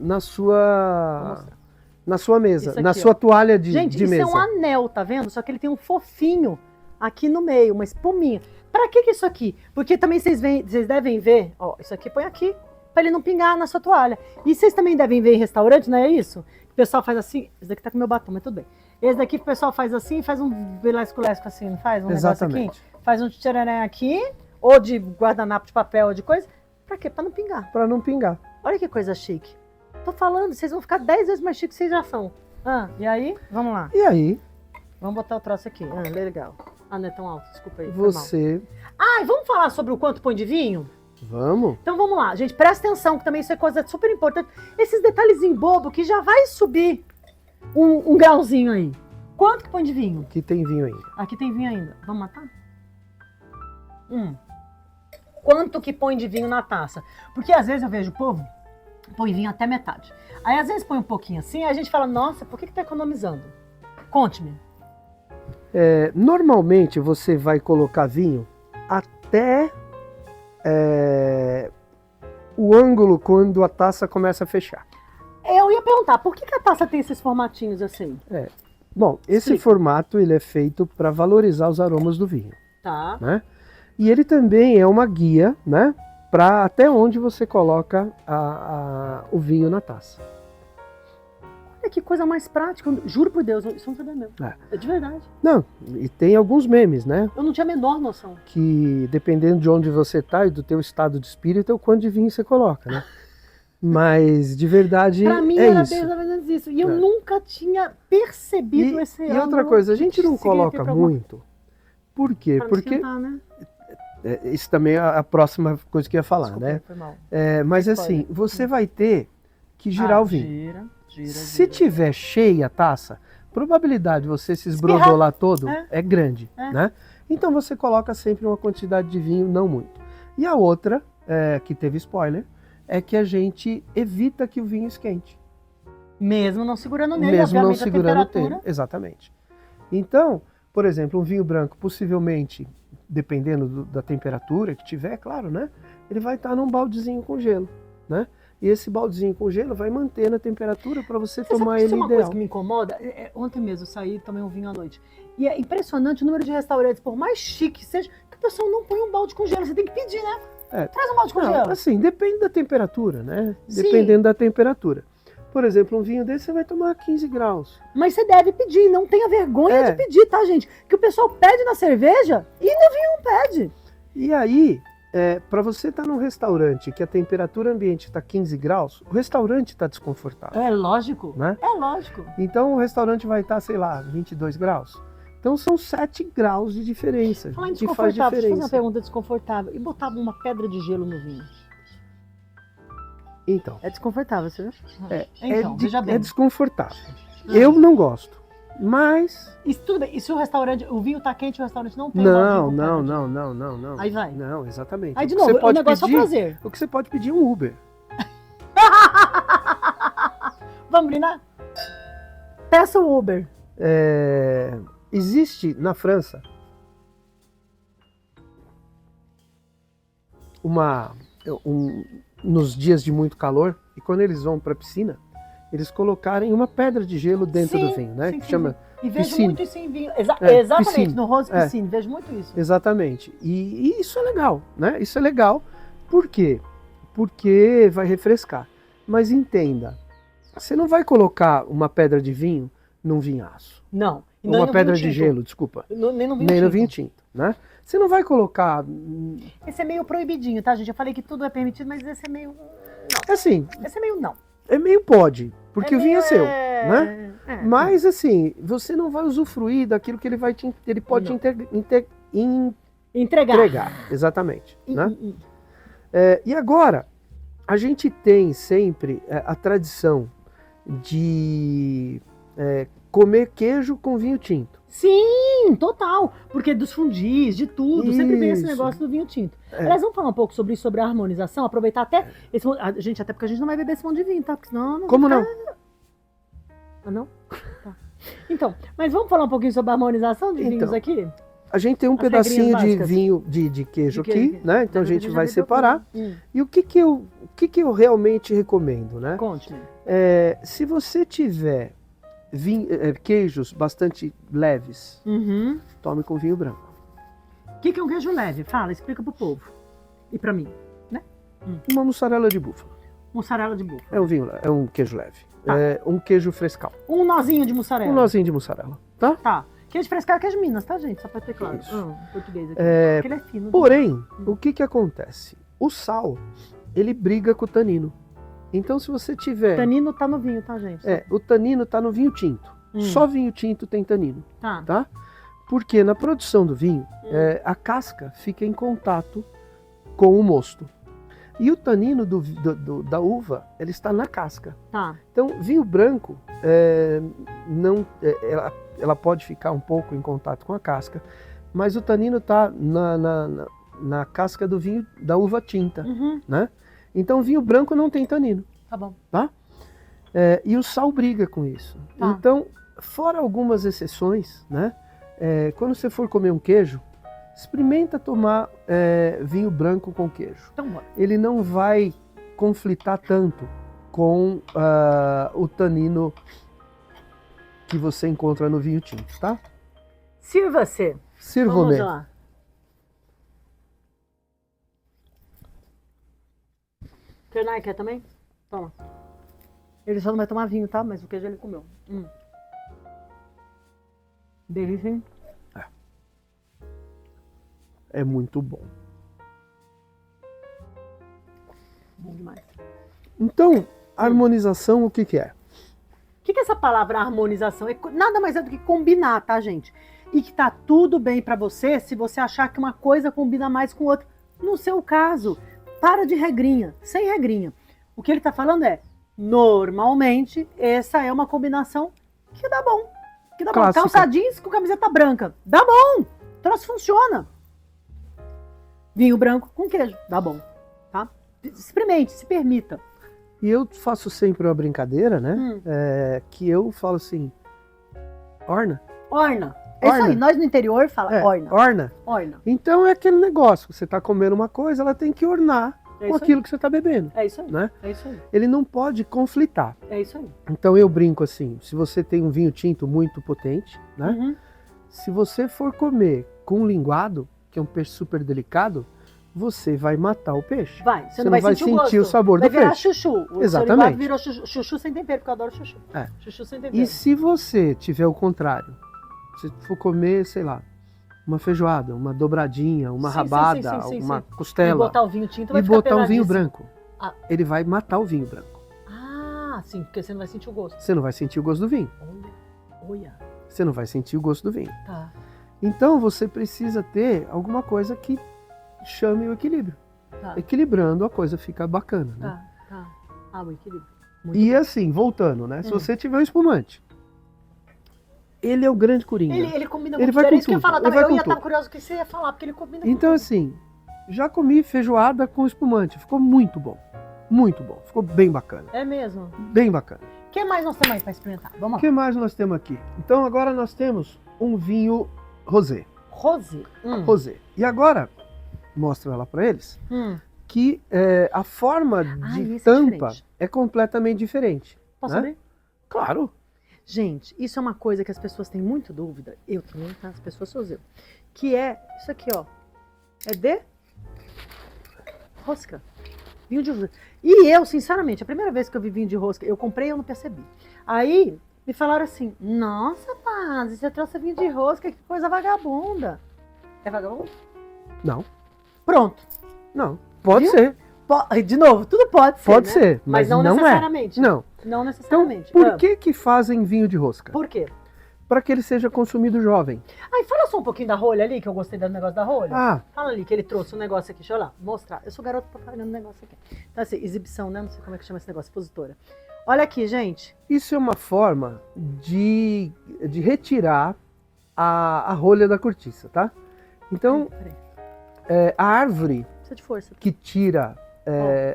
mesa, Isso na aqui, sua ó. toalha de Gente, isso mesa. é um anel, tá vendo? Só que ele tem um fofinho aqui no meio, uma espuminha. Pra que isso aqui? Porque também vocês devem ver, ó, isso aqui põe aqui, pra ele não pingar na sua toalha. E vocês também devem ver em restaurante, não é isso? O pessoal faz assim, esse daqui tá com meu batom, mas tudo bem. Esse daqui o pessoal faz assim, faz um lesco-lesco assim, não faz? Um negócio Exatamente. aqui? Faz um tchararé aqui, ou de guardanapo de papel ou de coisa, Pra quê? Pra não pingar. Para não pingar. Olha que coisa chique. Tô falando, vocês vão ficar 10 vezes mais chiques que vocês já são. E aí? Vamos lá. E aí, Vamos botar o troço aqui. Legal. Não é tão alto, desculpa aí. você... E vamos falar sobre o quanto põe de vinho? Vamos? Então vamos lá, gente, presta atenção, que também isso é coisa super importante. Esses detalhezinhos bobo que já vai subir um grauzinho aí. Quanto que põe de vinho? Aqui tem vinho ainda. Aqui tem vinho ainda. Vamos matar? Quanto que põe de vinho na taça? Porque às vezes eu vejo o povo põe vinho até metade. Aí às vezes põe um pouquinho assim, aí a gente fala, nossa, por que tá economizando? Conte-me. Normalmente você vai colocar vinho até o ângulo quando a taça começa a fechar. Eu ia perguntar, por que a taça tem esses formatinhos assim? Bom, esse Explica. formato ele é feito para valorizar os aromas do vinho, Tá. né? E ele também é uma guia, né, para até onde você coloca o vinho na taça. Olha que coisa mais prática. Juro por Deus, isso não sabia mesmo. É de verdade. Não, e tem alguns memes, né, Eu não tinha a menor noção. que dependendo de onde você tá e do teu estado de espírito é o quanto de vinho você coloca, né? Mas de verdade Pra mim é era isso. bem ou menos isso. E eu nunca tinha percebido esse E outra ângulo coisa, a gente não que significa coloca alguma- muito. Por quê? Pra não Porque esquentar, né? isso também é a próxima coisa que eu ia falar, Desculpa, né? foi mal. Mas Spoiler. assim, você vai ter que girar o vinho. Gira, Se tiver cheia a taça, probabilidade de você se esbrodolar todo é grande, né? Então você coloca sempre uma quantidade de vinho, não muito. E a outra, que teve spoiler, é que a gente evita que o vinho esquente. Mesmo não segurando nele, Mesmo não obviamente, segurando a o temperatura. tempo. Exatamente. Então, por exemplo, um vinho branco, possivelmente, dependendo da temperatura que tiver, claro, né? Ele vai estar num baldezinho com gelo, né? E esse baldezinho com gelo vai manter na temperatura para você tomar ele Isso é uma ideal. coisa que me incomoda. Ontem mesmo eu saí e tomei um vinho à noite. E é impressionante o número de restaurantes, por mais chique que seja, que o pessoal não põe um balde com gelo. Você tem que pedir, né? Traz um balde com Não, gelo. assim, depende da temperatura, né? Sim. Dependendo da temperatura. Por exemplo, um vinho desse você vai tomar 15 graus. Mas você deve pedir, não tenha vergonha de pedir, tá, gente? Que o pessoal pede na cerveja e no vinho não pede. E aí, para você estar num restaurante que a temperatura ambiente está 15 graus, o restaurante está desconfortável. É lógico, né? é lógico. Então o restaurante vai estar, sei lá, 22 graus. Então são 7 graus de diferença. Falar em que faz desconfortável, deixa eu fazer uma diferença. pergunta desconfortável. E botava uma pedra de gelo no vinho? Então, É desconfortável, você viu? é veja bem. desconfortável. Eu não gosto. Mas. Isso tudo bem. E se o restaurante, o vinho tá quente e o restaurante não tem baldinho Não, com não, pedra de não, gelo? não, não, não. Aí vai. Não, exatamente. Aí, de O que novo, você o pode negócio é pedir, prazer. o que você pode pedir é um Uber. Vamos brindar? Peça o Uber. Existe na França nos dias de muito calor, e quando eles vão para a piscina, eles colocarem uma pedra de gelo dentro do vinho, né? Sim, que sim, chama sim. E vejo piscine. muito isso em vinho. Exatamente, piscine. no Rose Piscine, vejo muito isso. Exatamente. E isso é legal, né? Isso é legal. Por quê? Porque vai refrescar. Mas entenda, você não vai colocar uma pedra de vinho num vinhaço. Não. E Uma nem no pedra vinho de tinto. gelo, desculpa. Nem no vinho Nem no tinto. vinho tinto, né? Você não vai colocar... Esse é meio proibidinho, tá, gente? Eu falei que tudo é permitido, mas esse é meio... Assim, Esse é meio não. é meio pode, porque o vinho é seu, né? É. Mas assim, você não vai usufruir daquilo que ele pode Não. entregar. Exatamente, né? E agora, a gente tem sempre a tradição de comer queijo com vinho tinto. Sim, total. Porque dos fundis, de tudo, sempre vem esse Isso. negócio do vinho tinto. Aliás, vamos falar um pouco sobre isso, sobre a harmonização, aproveitar até esse gente, até porque a gente não vai beber esse monte de vinho, tá? Porque senão não Como vai não? ficar... Ah, não? Tá. Então, mas vamos falar um pouquinho sobre a harmonização de vinhos aqui? A gente tem um As pedacinho regrinhas de básicas. vinho de queijo De aqui, queijo. né? Então a Já gente vai bebeu separar. tudo. E o que eu realmente recomendo, né? Conte-me. Se você tiver queijos bastante leves, Uhum. tome com vinho branco. O que é um queijo leve? Fala, explica pro povo. E pra mim. Uma mussarela de búfala. Mussarela de búfala. É um queijo leve. Tá. É um queijo frescal. Um nozinho de mussarela. Um nozinho de mussarela, tá? Tá. Queijo frescal é queijo Minas, tá, gente? Só pra ter claro. Isso. Português aqui. É, Porque ele é fino. Porém, o que acontece? O sal, ele briga com o tanino. Então, se você tiver... O tanino tá no vinho, tá, gente? O tanino tá no vinho tinto. Só vinho tinto tem tanino, tá? Porque na produção do vinho, a casca fica em contato com o mosto. E o tanino da uva, ele está na casca. Tá. Então, vinho branco, ela pode ficar um pouco em contato com a casca, mas o tanino está na casca do vinho da uva tinta, né? Então, vinho branco não tem tanino. Tá bom. Tá? E o sal briga com isso. Tá. Então, fora algumas exceções, né? Quando você for comer um queijo, experimenta tomar vinho branco com queijo. Então, bora. Ele não vai conflitar tanto com o tanino que você encontra no vinho tinto, tá? Sirva-se. Sirva-me. Vamos lá. Fernai, quer também? Toma. Ele só não vai tomar vinho, tá? Mas o queijo ele comeu. Delícia, hein? É muito bom. Bom demais. Então, harmonização, o que que é? O que é essa palavra harmonização? Nada mais é do que combinar, tá, gente? E que tá tudo bem pra você se você achar que uma coisa combina mais com outra. No seu caso, para de regrinha, sem regrinha. O que ele tá falando é, normalmente, essa é uma combinação que dá bom. Que dá Clássica. bom. Calça jeans com camiseta branca. Dá bom. O troço funciona. Vinho branco com queijo. Dá bom. Tá? Experimente, se permita. E eu faço sempre uma brincadeira, né? Que eu falo assim, orna. Orna. É isso Orna. aí. Nós no interior fala orna. Orna. Orna. Então é aquele negócio, você está comendo uma coisa, ela tem que ornar É com isso aquilo que você está bebendo, É isso aí. né? É isso aí. Ele não pode conflitar. É isso aí. Então eu brinco assim, se você tem um vinho tinto muito potente, né? Uhum. Se você for comer com linguado, que é um peixe super delicado, você vai matar o peixe. Vai. Você não vai sentir o sabor vai do virar peixe. chuchu. O Exatamente. seu linguado virou chuchu sem tempero, porque eu adoro chuchu. Chuchu sem tempero. E se você tiver o contrário, se for comer, sei lá, uma feijoada, uma dobradinha, uma Sim, rabada, sim, uma E costela, botar o vinho tinto vai e ficar botar um vinho pesadíssimo. branco, Ah. ele vai matar o vinho branco. Ah, sim, porque você não vai sentir o gosto. Você não vai sentir o gosto do vinho. Olha. Você não vai sentir o gosto do vinho. Tá. Então você precisa ter alguma coisa que chame o equilíbrio. Tá. Equilibrando, a coisa fica bacana, né? Tá. Ah, o equilíbrio. Muito E bom. assim, voltando, né? Se você tiver um espumante, ele é o grande coringa. Ele combina Ele muito. vai Era com isso que eu ia tudo. falar. Ele vai Eu com ia estar tudo. curioso o que você ia falar, porque ele combina com Então tudo. assim, já comi feijoada com espumante, ficou muito bom. Muito bom, ficou bem bacana. É mesmo. Bem bacana. O que mais nós temos aí para experimentar? Vamos O lá. que mais nós temos aqui? Então agora nós temos um vinho rosé. Rose. Rosé. E agora, mostro ela para eles, que a forma de esse é tampa diferente. é completamente diferente. Posso né? abrir? Claro. Gente, isso é uma coisa que as pessoas têm muita dúvida. Eu também, tá? As pessoas sou eu. Que é isso aqui, ó. É de rosca. Vinho de rosca. E eu, sinceramente, a primeira vez que eu vi vinho de rosca, eu comprei e eu não percebi. Aí me falaram assim: nossa, Paz, você trouxe vinho de rosca, que coisa vagabunda. É vagabundo? Não, Pronto. não. Pode Viu? ser. De novo, tudo pode ser. Pode né? ser, Mas mas não não necessariamente. é. Não. Não Então, necessariamente. por que fazem vinho de rosca? Por quê? Para que ele seja consumido jovem. Ai, fala só um pouquinho da rolha ali, que eu gostei do negócio da rolha. Ah, Fala ali que ele trouxe um negócio aqui, deixa eu lá, mostrar. Eu sou garoto propaganda do negócio aqui. Então, assim, exibição, né? Não sei como é que chama esse negócio, expositora. Olha aqui, gente. isso é uma forma de retirar a rolha da cortiça, tá? Então, Peraí, a árvore precisa de força. que tira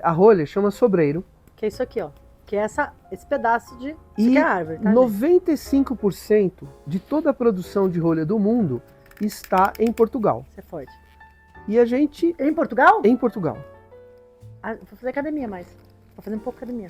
a rolha chama sobreiro. Que é isso aqui, ó. Que é esse pedaço de... Isso E aqui é a árvore, tá, gente? 95% de toda a produção de rolha do mundo está em Portugal. Isso é forte. E a gente, Em Portugal? em Portugal, Ah, vou fazer academia mais. Vou fazer um pouco academia.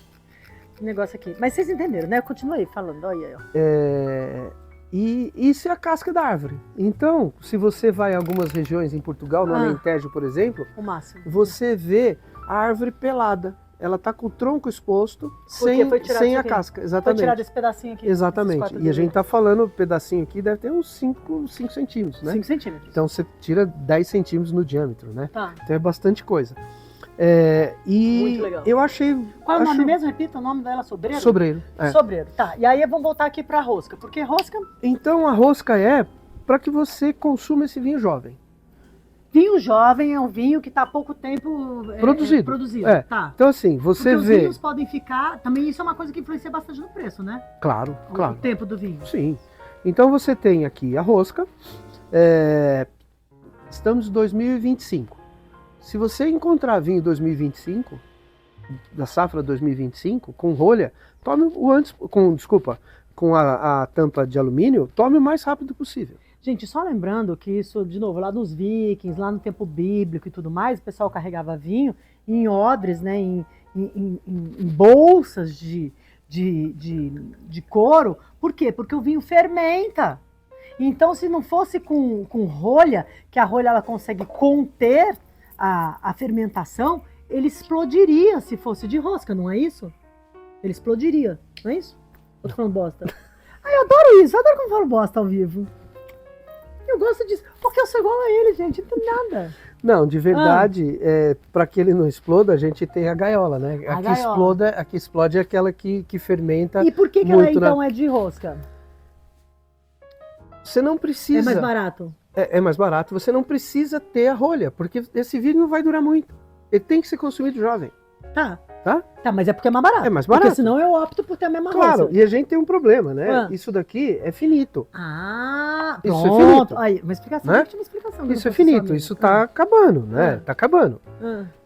Esse negócio aqui. Mas vocês entenderam, né? Eu continuei falando. Olha aí, ó. e isso é a casca da árvore. Então, se você vai em algumas regiões em Portugal, no Alentejo, por exemplo, O máximo. você vê a árvore pelada. Ela está com o tronco exposto, Porque foi tirado sem isso a aqui. casca. Vou Exatamente. tirar desse pedacinho aqui. esses Exatamente. quatro E a dedos gente aí. está falando, o pedacinho aqui deve ter uns 5 centímetros, né? 5 centímetros. Então você tira 10 centímetros no diâmetro, né? Tá. Então é bastante coisa. E Muito legal. eu achei... Qual é o nome mesmo? Repita o nome dela, Sobreiro? Sobreiro. Sobreiro, tá. E aí vamos voltar aqui pra rosca, porque rosca... Então a rosca é para que você consuma esse vinho jovem. Vinho jovem é um vinho que está há pouco tempo produzido. Tá. Então assim, você porque vê... os vinhos podem ficar... Também isso é uma coisa que influencia bastante no preço, né? Claro. O tempo do vinho. Sim. Então você tem aqui a rosca. Estamos em 2025. Se você encontrar vinho 2025, da safra 2025, com rolha, tome o antes... com a tampa de alumínio, tome o mais rápido possível. Gente, só lembrando que isso, de novo, lá nos vikings, lá no tempo bíblico e tudo mais, o pessoal carregava vinho em odres, né, em bolsas de couro. Por quê? Porque o vinho fermenta. Então, se não fosse com rolha, que a rolha ela consegue conter a fermentação, ele explodiria se fosse de rosca, não é isso? Ele explodiria, não é isso? Eu tô falando bosta. Eu adoro isso, eu adoro quando eu falo bosta ao vivo. Eu gosto disso, porque eu sou igual a ele, gente, não tem nada. Não, de verdade, para que ele não exploda, a gente tem a gaiola, né? A que explode é aquela que fermenta. E por que ela então é de rosca? Você não precisa... É mais barato? É mais barato, você não precisa ter a rolha, porque esse vinho não vai durar muito. Ele tem que ser consumido jovem. Tá, Tá, mas é porque é mais barato. É mais barato. Porque senão eu opto por ter a mesma Claro, rolha. e a gente tem um problema, né? Isso daqui é finito. Pronto. Isso é finito. Aí, uma explicação, né? uma explicação. Isso é finito, isso tá acabando, né? Tá acabando.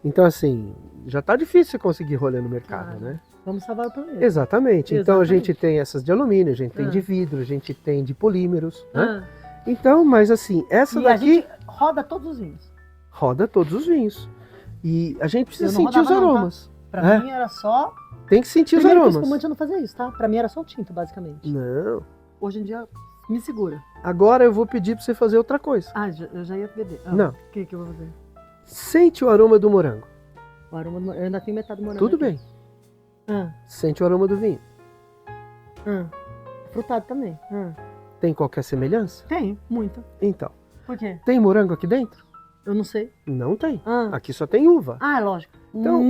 Então, assim, já tá difícil você conseguir rolha no mercado, né? Vamos salvar o planeta. Exatamente. Então a gente tem essas de alumínio, a gente tem de vidro, a gente tem de polímeros, né? Então, mas assim, essa daqui... a gente roda todos os vinhos. Roda todos os vinhos. E a gente precisa sentir os aromas. Pra mim era só... Tem que sentir os aromas. Primeiro que espumante eu não fazia isso, tá? Pra mim era só o tinto, basicamente. Não. Hoje em dia, me segura. Agora eu vou pedir pra você fazer outra coisa. Eu já ia beber. Não. O que eu vou fazer? Sente o aroma do morango. O aroma do... Eu ainda tenho metade do morango. Tudo aqui. bem. Sente o aroma do vinho. Frutado também. Tem qualquer semelhança? Tem, muita. Então. Por quê? Tem morango aqui dentro? Eu não sei. Não tem. Aqui só tem uva. É lógico. Então,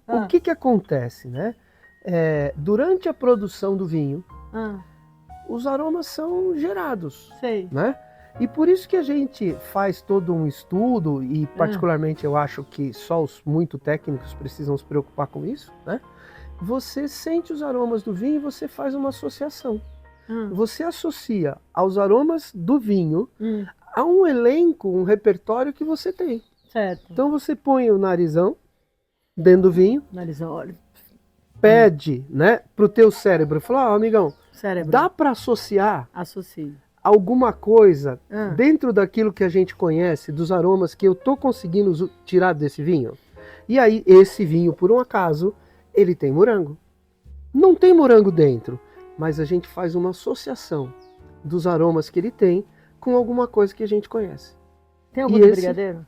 o que acontece, né? Durante a produção do vinho, os aromas são gerados. Sei. Né? E por isso que a gente faz todo um estudo, e particularmente eu acho que só os muito técnicos precisam se preocupar com isso, né? Você sente os aromas do vinho e você faz uma associação. Você associa aos aromas do vinho a um elenco, um repertório que você tem. Certo. Então você põe o narizão dentro do vinho, narizão, olha, pede, né, pro teu cérebro, fala, amigão, cérebro, dá para associar associe alguma coisa dentro daquilo que a gente conhece, dos aromas que eu tô conseguindo tirar desse vinho? E aí esse vinho, por um acaso, ele tem morango. Não tem morango dentro, mas a gente faz uma associação dos aromas que ele tem com alguma coisa que a gente conhece. Tem algum do brigadeiro?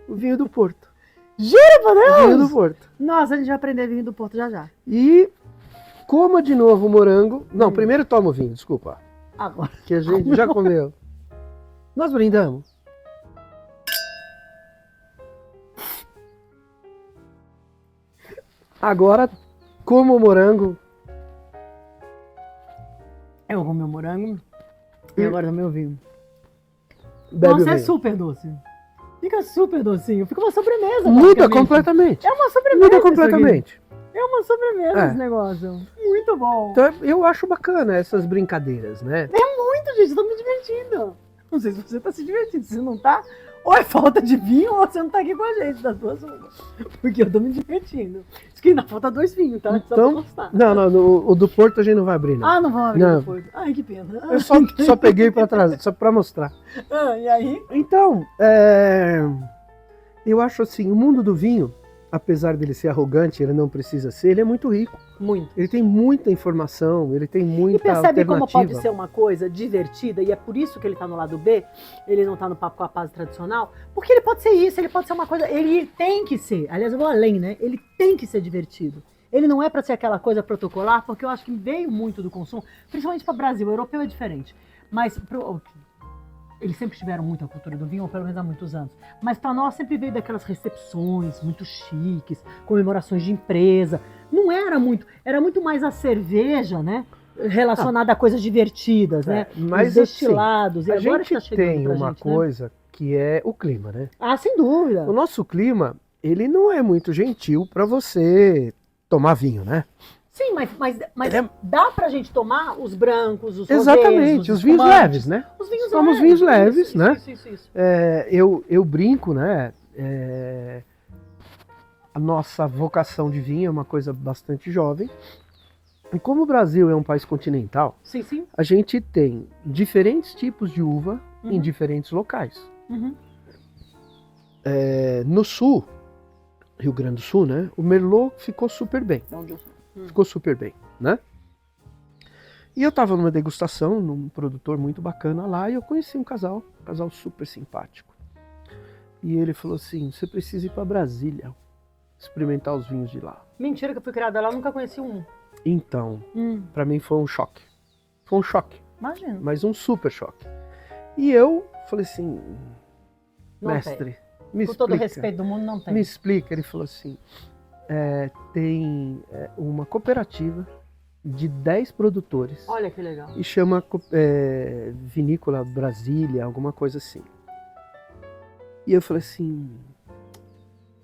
O vinho do Porto. Jura, por Deus? Vinho do Porto. Nossa, a gente vai aprender vinho do Porto já já. E coma de novo o morango. Não, primeiro toma o vinho, desculpa. Agora. Que a gente já comeu. Nós brindamos. Agora, coma o morango. Eu comi o morango e agora tomei o vinho. Bebe Nossa, o vinho. é super doce. Fica super docinho. Fica uma sobremesa. Muda completamente. É uma sobremesa. Muda completamente. É uma sobremesa esse negócio. Muito bom. Então, eu acho bacana essas brincadeiras, né? É muito, gente. Eu tô me divertindo. Não sei se você tá se divertindo. Se não tá, ou é falta de vinho ou você não tá aqui com a gente, das duas uma. Porque eu tô me divertindo. Isso que ainda falta 2 vinhos, tá? Então, o do Porto a gente não vai abrir, não. Ah, não vamos abrir o do Porto. Ai, que pena. Eu só peguei pra trás, só pra mostrar. E aí? Então, eu acho assim, o mundo do vinho, apesar dele ser arrogante, ele não precisa ser, ele é muito rico. Muito. Ele tem muita informação, ele tem muita alternativa. E percebe como pode alternativa. ser uma coisa divertida, e é por isso que ele tá no lado B, ele não tá no Papo com a Paz tradicional, porque ele pode ser isso, ele pode ser uma coisa, ele tem que ser, aliás eu vou além, né? Ele tem que ser divertido. Ele não é para ser aquela coisa protocolar, porque eu acho que veio muito do consumo, principalmente para o Brasil, o europeu é diferente. Mas eles sempre tiveram muita cultura do vinho, ou pelo menos há muitos anos. Mas para nós sempre veio daquelas recepções muito chiques, comemorações de empresa. Não era muito, era muito mais a cerveja, né? Relacionada a coisas divertidas, né? Mas os destilados. assim, E agora a gente tá chegando tem pra uma gente, né? coisa que é o clima, né? Ah, sem dúvida. O nosso clima, ele não é muito gentil para você tomar vinho, né? Sim, mas Ele é- dá pra gente tomar os brancos, os Exatamente, rosés, os vinhos espumantes. leves, né? Os vinhos Somos leves. vinhos leves, isso, né? Isso. Eu brinco, né? A nossa vocação de vinho é uma coisa bastante jovem. E como o Brasil é um país continental, Sim. a gente tem diferentes tipos de uva em Uhum. diferentes locais. Uhum. No sul, Rio Grande do Sul, né? O Merlot ficou super bem. De onde eu sou? Ficou super bem, né? E eu tava numa degustação, num produtor muito bacana lá, e eu conheci um casal super simpático. E ele falou assim, você precisa ir para Brasília, experimentar os vinhos de lá. Mentira que eu fui criada lá, eu nunca conheci um. Então, para mim foi um choque. Foi um choque, Imagina. mas um super choque. E eu falei assim, Não mestre, me Com todo o explica. respeito do mundo, não tem. Me explica. Ele falou assim, tem uma cooperativa de 10 produtores. Olha que legal. E chama Vinícola Brasília, alguma coisa assim. E eu falei assim,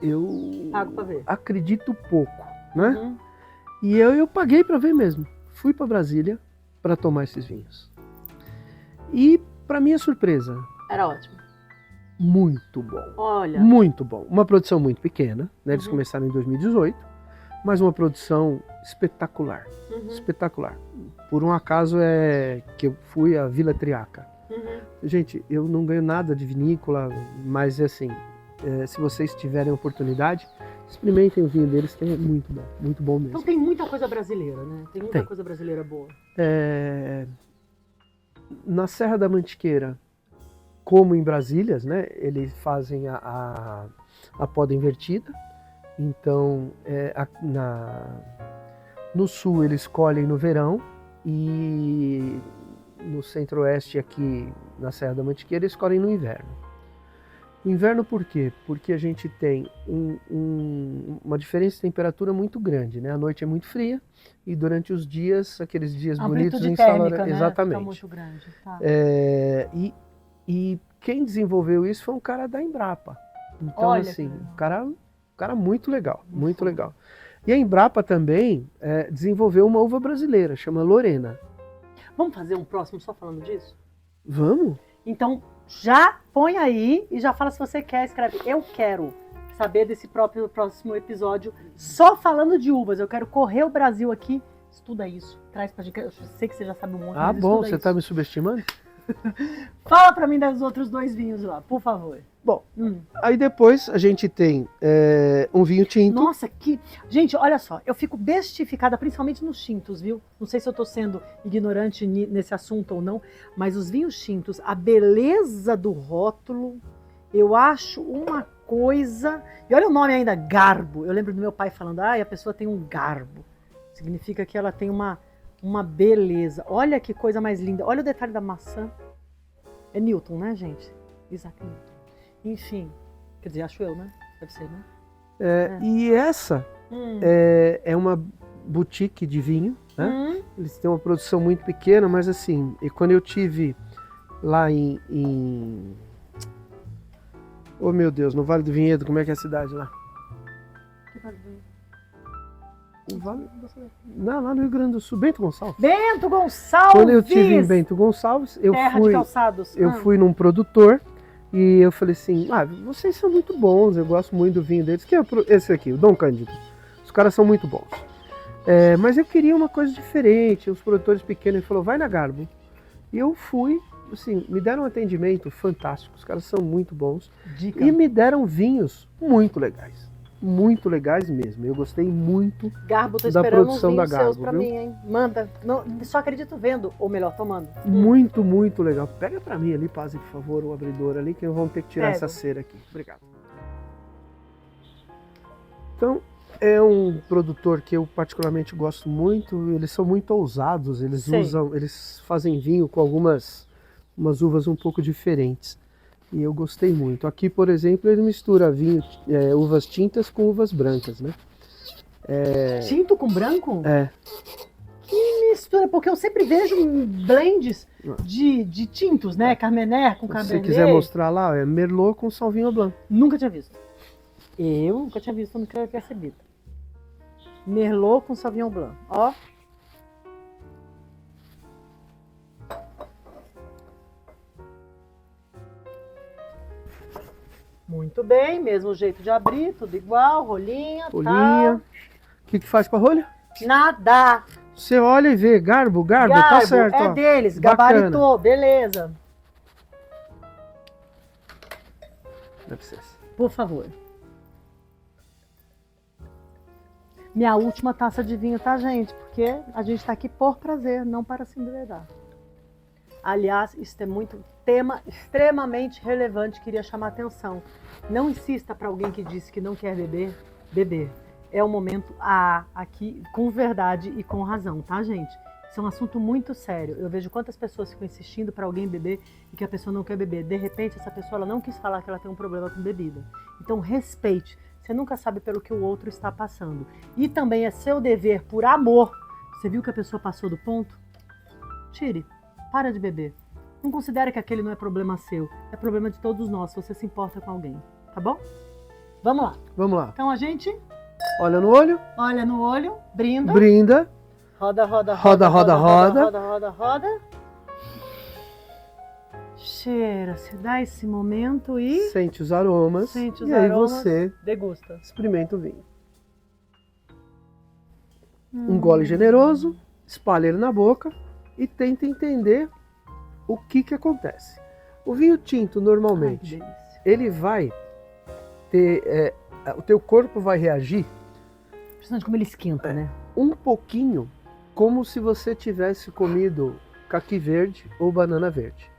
eu Pago pra ver. acredito pouco, né? Uhum. E eu paguei para ver mesmo. Fui para Brasília para tomar esses vinhos. E para minha surpresa, Era ótimo. muito bom. Olha. Muito bom. Uma produção muito pequena, né? Eles Uhum. começaram em 2018, mas uma produção espetacular. Uhum. Espetacular. Por um acaso é que eu fui à Vila Triaca. Uhum. Gente, eu não ganho nada de vinícola, mas assim, se vocês tiverem oportunidade, experimentem o vinho deles, que é muito bom mesmo. Então tem muita coisa brasileira, né? Tem muita Tem. coisa brasileira boa. Na Serra da Mantiqueira, como em Brasília, né, eles fazem a poda invertida. Então, no sul eles colhem no verão e no centro-oeste aqui na Serra da Mantiqueira eles colhem no inverno. O inverno por quê? Porque a gente tem uma diferença de temperatura muito grande, né? A noite é muito fria e durante os dias, aqueles dias bonitos Amplitude em térmica, Salvador, né? exatamente. Fica muito grande. Tá. E quem desenvolveu isso foi um cara da Embrapa. Então, Olha assim, que legal. um cara muito legal, muito legal. E a Embrapa também desenvolveu uma uva brasileira, chama Lorena. Vamos fazer um próximo só falando disso? Vamos? Então, já põe aí e já fala se você quer, escreve. Eu quero saber desse próximo episódio só falando de uvas. Eu quero correr o Brasil aqui. Estuda isso. Traz pra gente. Eu sei que você já sabe um monte. Ah, mas bom, estuda você isso. tá me subestimando? Fala pra mim dos outros dois vinhos lá, por favor. Bom, aí depois a gente tem um vinho tinto. Nossa, que... Gente, olha só, eu fico bestificada, principalmente nos tintos, viu? Não sei se eu tô sendo ignorante nesse assunto ou não, mas os vinhos tintos, a beleza do rótulo, eu acho uma coisa... E olha o nome ainda, garbo. Eu lembro do meu pai falando, a pessoa tem um garbo. Significa que ela tem uma beleza. Olha que coisa mais linda. Olha o detalhe da maçã. É Newton, né, gente? Isaac Newton. Enfim, quer dizer, acho eu, né? Deve ser, né? E essa é uma boutique de vinho, né? Eles têm uma produção muito pequena, mas assim, e quando eu tive lá oh meu Deus, no Vale do Vinhedo, como é que é a cidade lá? Que Vale do Vinhedo? Não, lá no Rio Grande do Sul, Bento Gonçalves. Bento Gonçalves! Quando eu estive em Bento Gonçalves, Terra de calçados. eu fui num produtor e eu falei assim, vocês são muito bons, eu gosto muito do vinho deles, que é esse aqui, o Dom Cândido. Os caras são muito bons. Mas eu queria uma coisa diferente, os produtores pequenos, ele falou, vai na Garbo. E eu fui, assim, me deram um atendimento fantástico, os caras são muito bons. Dica. E me deram vinhos muito legais mesmo. Eu gostei muito Garbo, tô da esperando produção uns da vinhos Garbo, seus pra viu? mim, hein? Manda. Não, só acredito vendo, ou melhor, tomando. Muito, muito legal. Pega pra mim ali, Paz, por favor, o abridor ali, que vamos ter que tirar essa cera aqui. Obrigado. Então, é um produtor que eu particularmente gosto muito. Eles são muito ousados. Eles fazem vinho com algumas umas uvas um pouco diferentes. E eu gostei muito. Aqui, por exemplo, ele mistura vinho, uvas tintas com uvas brancas, né? Tinto com branco? É. Que mistura, porque eu sempre vejo blends de tintos, né? Carmener com Se Cabernet. você quiser mostrar lá, ó, é Merlot com Sauvignon Blanc. Nunca tinha visto. Eu nunca tinha visto, nunca tinha percebido. Merlot com Sauvignon Blanc. Ó. Muito bem, mesmo jeito de abrir, tudo igual, rolinha, Rolinha. O que faz com a rolha? tal. Nada. Você olha e vê, garbo, tá certo. É ó. deles, Bacana. gabaritou, beleza. Deve ser. Por favor. Minha última taça de vinho, tá, gente? Porque a gente tá aqui por prazer, não para se endividar. Aliás, isso é muito tema extremamente relevante, queria chamar a atenção. Não insista para alguém que disse que não quer beber. É o momento aqui com verdade e com razão, tá, gente? Isso é um assunto muito sério. Eu vejo quantas pessoas ficam insistindo para alguém beber e que a pessoa não quer beber. De repente, essa pessoa ela não quis falar que ela tem um problema com bebida. Então, respeite. Você nunca sabe pelo que o outro está passando. E também é seu dever, por amor. Você viu que a pessoa passou do ponto? Tire. Para de beber. Não considere que aquele não é problema seu. É problema de todos nós, se você se importa com alguém. Tá bom? Vamos lá. Vamos lá. Então a gente Olha no olho. olha no olho, brinda. Brinda. Roda, roda, Roda, roda, roda. roda, roda, roda. Cheira, se dá esse momento e Sente os aromas. sente os e aí aromas. você Degusta. experimenta o vinho. Um gole generoso, espalha ele na boca e tenta entender o que acontece. O vinho tinto, Ai, que normalmente, delícia. ele vai ter... o teu corpo vai reagir Principalmente como ele esquenta, né? um pouquinho como se você tivesse comido caqui verde ou banana verde.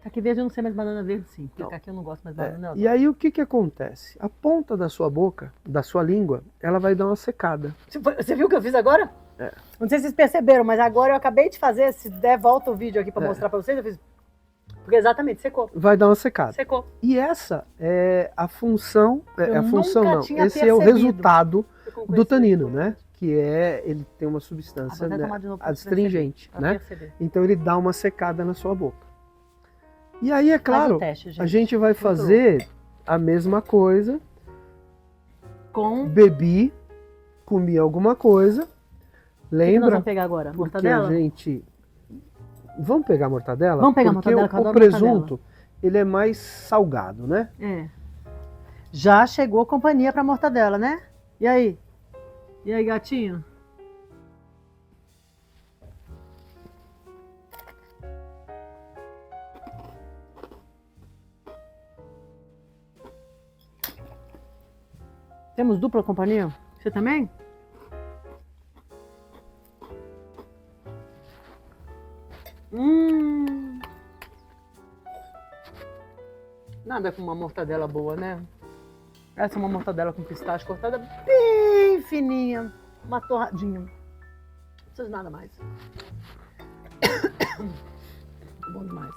Caqui verde eu não sei, mas banana verde sim. Porque Não. caqui eu não gosto, mas banana eu E aí o que acontece? A ponta da sua boca, da sua língua, ela vai dar uma secada. Você viu o que eu fiz agora? É. Não sei se vocês perceberam, mas agora eu acabei de fazer, se der volta o vídeo aqui pra mostrar pra vocês, eu fiz... Porque exatamente, secou. Vai dar uma secada. Secou. E essa é a função, Eu a função nunca não, tinha esse é o percebido. resultado Ficou com do esse tanino, vídeo. né? Que ele tem uma Ah, substância, vou até né, tomar de novo pra adstringente, perceber, né? pra perceber. Então ele dá uma secada na sua boca. E aí, é Faz claro, o teste, gente. a gente vai fazer a mesma coisa, Com... bebi, comi alguma coisa, O que nós lembra? vamos pegar agora? Porque Mortadela? a gente... Vamos pegar a mortadela? Vamos pegar a porque mortadela, que eu o adoro presunto, ele é mais salgado, né? É. Já chegou companhia pra mortadela, né? E aí? E aí, gatinho? Temos dupla companhia? Você também? Nada com uma mortadela boa, né? Essa é uma mortadela com pistache cortada bem fininha. Uma torradinha. Não precisa de nada mais. Bom demais.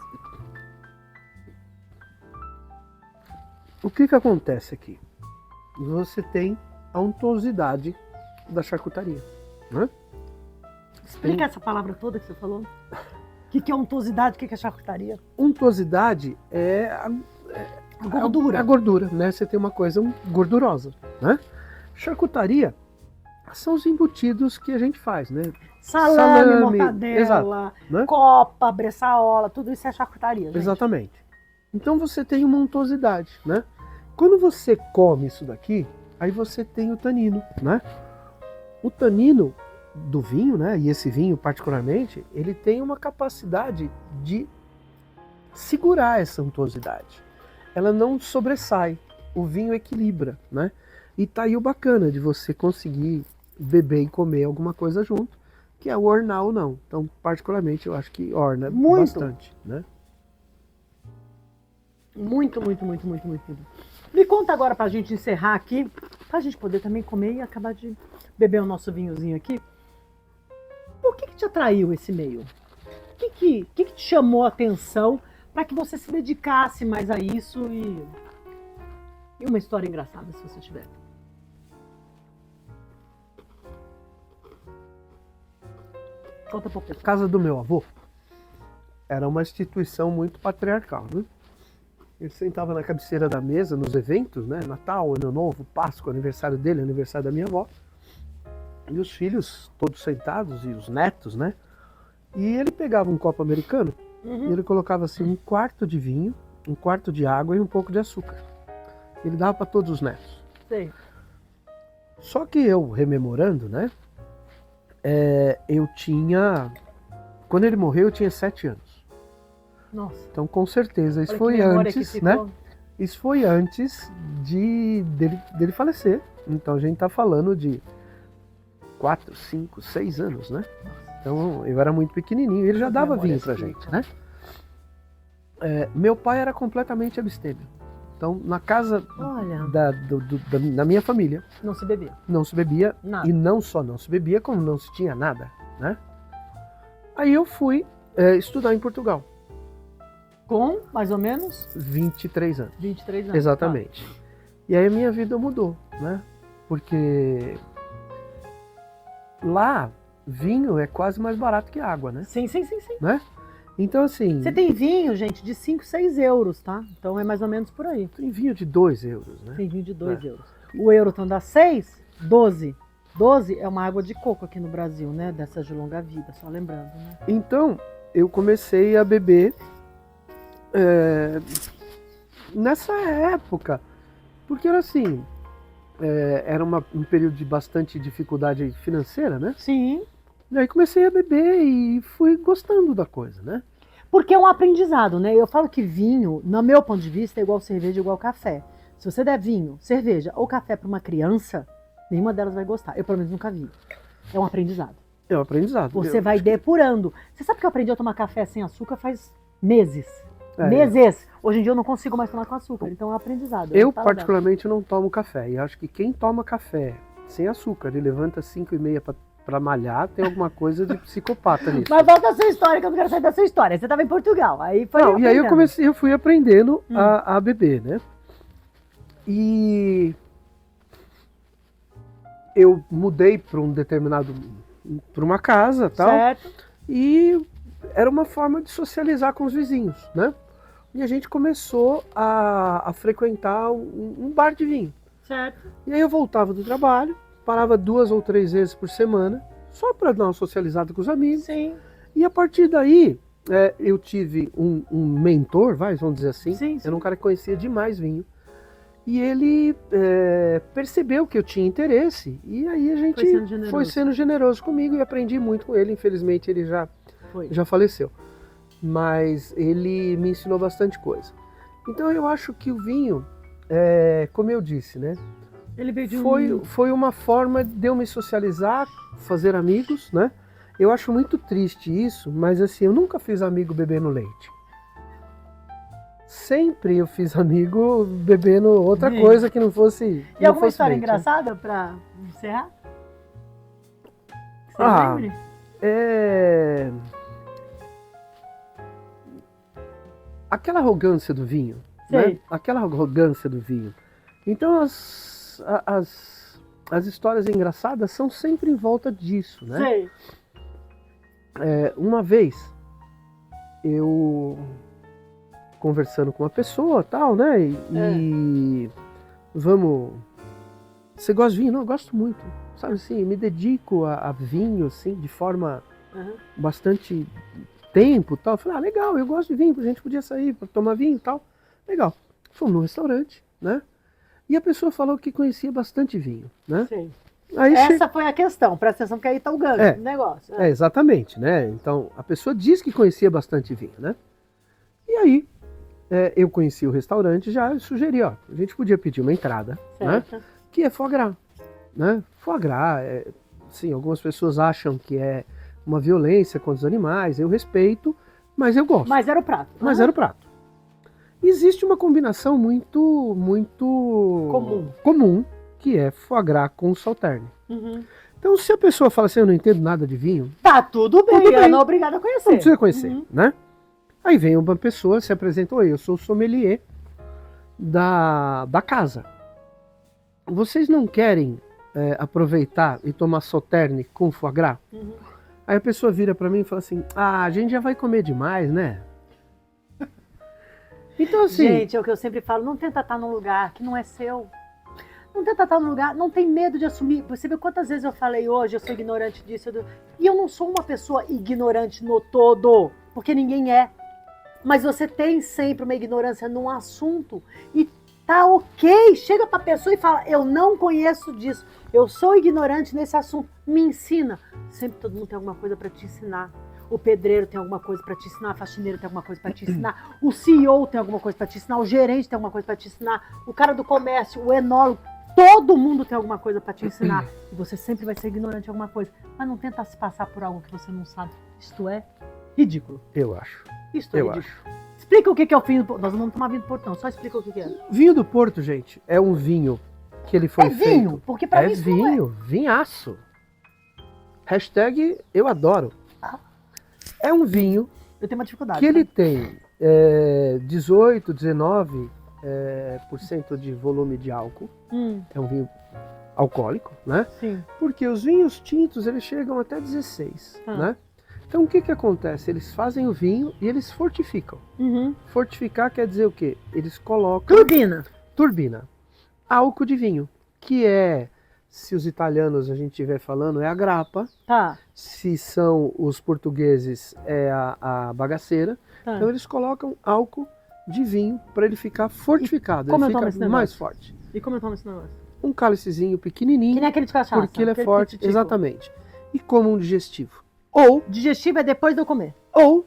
O que acontece aqui? Você tem a untuosidade da charcutaria, né? Explica essa palavra toda que você falou. O que é untuosidade? O que é charcutaria? Untuosidade é A gordura. a gordura, né? Você tem uma coisa gordurosa, né? Charcutaria são os embutidos que a gente faz, né? Salame, mortadela, exato, né? copa, bressaola, tudo isso é charcutaria, gente. Exatamente. Então você tem uma untuosidade, né? Quando você come isso daqui, aí você tem o tanino, né? O tanino do vinho, né? E esse vinho particularmente, ele tem uma capacidade de segurar essa untuosidade. Ela não sobressai, o vinho equilibra, né? E tá aí o bacana de você conseguir beber e comer alguma coisa junto, que é o ornar ou não. Então, particularmente, eu acho que orna Muito. bastante, né? Muito. Me conta agora pra gente encerrar aqui, pra gente poder também comer e acabar de beber o nosso vinhozinho aqui. Por que te atraiu esse meio? O que te chamou a atenção para que você se dedicasse mais a isso e uma história engraçada, se você tiver. Conta um pouco. A casa do meu avô era uma instituição muito patriarcal, né? Ele sentava na cabeceira da mesa nos eventos, né? Natal, Ano Novo, Páscoa, aniversário dele, aniversário da minha avó. E os filhos todos sentados e os netos, né? E ele pegava um copo americano e ele colocava assim um quarto de vinho, um quarto de água e um pouco de açúcar. Ele dava para todos os netos. Sei. Só que eu, rememorando, né? Eu tinha... Quando ele morreu, eu tinha 7 anos. Nossa. Então, com certeza, isso Olha foi que memória antes, que ficou. né? Isso foi antes dele falecer. Então, a gente tá falando de 4, 5, 6 anos, né? Então, eu era muito pequenininho. Ele já dava vinho pra gente, né? Meu pai era completamente abstêmio. Então, na casa Olha, da minha família, não se bebia. não se bebia. Nada. E não só não se bebia, como não se tinha nada, né? Aí eu fui estudar em Portugal. Com, mais ou menos, 23 anos. 23 anos. Exatamente. E aí a minha vida mudou, né? Porque lá, vinho é quase mais barato que água, né? Sim. Né? Então, assim... Você tem vinho, gente, de 5, 6 euros, tá? Então é mais ou menos por aí. Tem vinho de 2 euros, né? Tem vinho de 2 euros. O euro então dá 6, 12. 12 é uma água de coco aqui no Brasil, né? Dessas de longa vida, só lembrando, né? Então, eu comecei a beber nessa época. Porque era assim, era um período de bastante dificuldade financeira, né? Sim. E aí comecei a beber e fui gostando da coisa, né? Porque é um aprendizado, né? Eu falo que vinho, no meu ponto de vista, é igual cerveja, igual café. Se você der vinho, cerveja ou café para uma criança, nenhuma delas vai gostar. Eu, pelo menos, nunca vi. É um aprendizado. É um aprendizado. Você vai depurando. Você sabe que eu aprendi a tomar café sem açúcar faz meses. É. Meses. Hoje em dia eu não consigo mais tomar com açúcar. Então é um aprendizado. Eu, paladar. particularmente, não tomo café. E acho que quem toma café sem açúcar e levanta 5h30 para malhar, tem alguma coisa de psicopata nisso. Mas volta à sua história, que eu não quero sair da sua história. Você estava em Portugal. Aí foi. Não, e aí eu fui aprendendo a beber, né? E eu mudei para para uma casa, tal. Certo. E era uma forma de socializar com os vizinhos, né? E a gente começou a frequentar um bar de vinho. Certo. E aí eu voltava do trabalho, parava 2 ou 3 vezes por semana, só para dar uma socializada com os amigos. Sim. E a partir daí, eu tive um mentor, vamos dizer assim. Sim. Era um cara que conhecia demais vinho. E ele percebeu que eu tinha interesse. E aí a gente foi sendo generoso comigo e aprendi muito com ele. Infelizmente ele já faleceu. Mas ele me ensinou bastante coisa. Então eu acho que o vinho, como eu disse, né? Ele veio de foi uma forma de eu me socializar, fazer amigos, né? Eu acho muito triste isso, mas assim, eu nunca fiz amigo bebendo leite. Sempre eu fiz amigo bebendo outra coisa que não fosse. E alguma história leite, engraçada para encerrar? Você lembre? Aquela arrogância do vinho, né? Aquela arrogância do vinho. Então as histórias engraçadas são sempre em volta disso, né? Sei. Uma vez eu conversando com uma pessoa, tal, né? E vamos. Você gosta de vinho? Não, eu gosto muito. Sabe assim, me dedico a vinho, assim, de forma bastante tempo, tal. Eu falei, legal, eu gosto de vinho, a gente podia sair para tomar vinho e tal. Legal. Fomos num restaurante, né? E a pessoa falou que conhecia bastante vinho, né? Sim. Aí essa foi a questão, presta atenção que aí tá o gancho do negócio. Exatamente, né? Então, a pessoa diz que conhecia bastante vinho, né? E aí, eu conheci o restaurante, já sugeri, a gente podia pedir uma entrada, né? Que é foie gras, né? Foie gras, sim, algumas pessoas acham que é uma violência contra os animais, eu respeito, mas eu gosto. Mas era o prato. Mas era o prato. Existe uma combinação muito comum, que é foie gras com sauterne. Então, se a pessoa fala assim, eu não entendo nada de vinho... Tá, tudo bem, ela não é obrigada a conhecer. Não precisa conhecer, né? Aí vem uma pessoa, se apresenta, oi, eu sou o sommelier da casa. Vocês não querem aproveitar e tomar Sauternes com foie gras? Uhum. Aí a pessoa vira pra mim e fala assim, a gente já vai comer demais, né? Então assim... Gente, é o que eu sempre falo, não tenta estar num lugar que não é seu. Não tenta estar num lugar, não tem medo de assumir. Você vê quantas vezes eu falei hoje, eu sou ignorante disso. E eu não sou uma pessoa ignorante no todo, porque ninguém é. Mas você tem sempre uma ignorância num assunto e tá ok. Chega pra pessoa e fala, eu não conheço disso, eu sou ignorante nesse assunto, me ensina. Sempre todo mundo tem alguma coisa para te ensinar. O pedreiro tem alguma coisa para te ensinar, a faxineira tem alguma coisa para te ensinar, o CEO tem alguma coisa para te ensinar, o gerente tem alguma coisa para te ensinar, o cara do comércio, o enólogo, todo mundo tem alguma coisa para te ensinar. E você sempre vai ser ignorante de alguma coisa. Mas não tenta se passar por algo que você não sabe. Isto é ridículo. Eu acho. Isto é ridículo. Explica o que é o vinho do Porto. Nós não vamos tomar vinho do Porto, não. Só explica o que é. Vinho do Porto, gente, é um vinho que ele foi feito... É vinho? Porque pra mim isso não é. Vinhaço. Hashtag eu adoro. É um vinho eu tenho uma dificuldade, que ele tem 18, 19% de volume de álcool. É um vinho alcoólico, né? Sim. Porque os vinhos tintos, eles chegam até 16, né? Então o que acontece? Eles fazem o vinho e eles fortificam. Fortificar quer dizer o quê? Eles colocam... Turbina. Álcool de vinho, que é... Se os italianos a gente estiver falando, é a grappa. Tá. Se são os portugueses, é a bagaceira. Tá. Então eles colocam álcool de vinho para ele ficar fortificado. Como ele eu tomo esse fica negócio? mais forte. E como eu tomo esse negócio? Um cálicezinho pequenininho. Que nem aquele de cachaça. Porque ele é forte. Pititico. Exatamente. E como um digestivo. Ou digestivo é depois de eu comer. Ou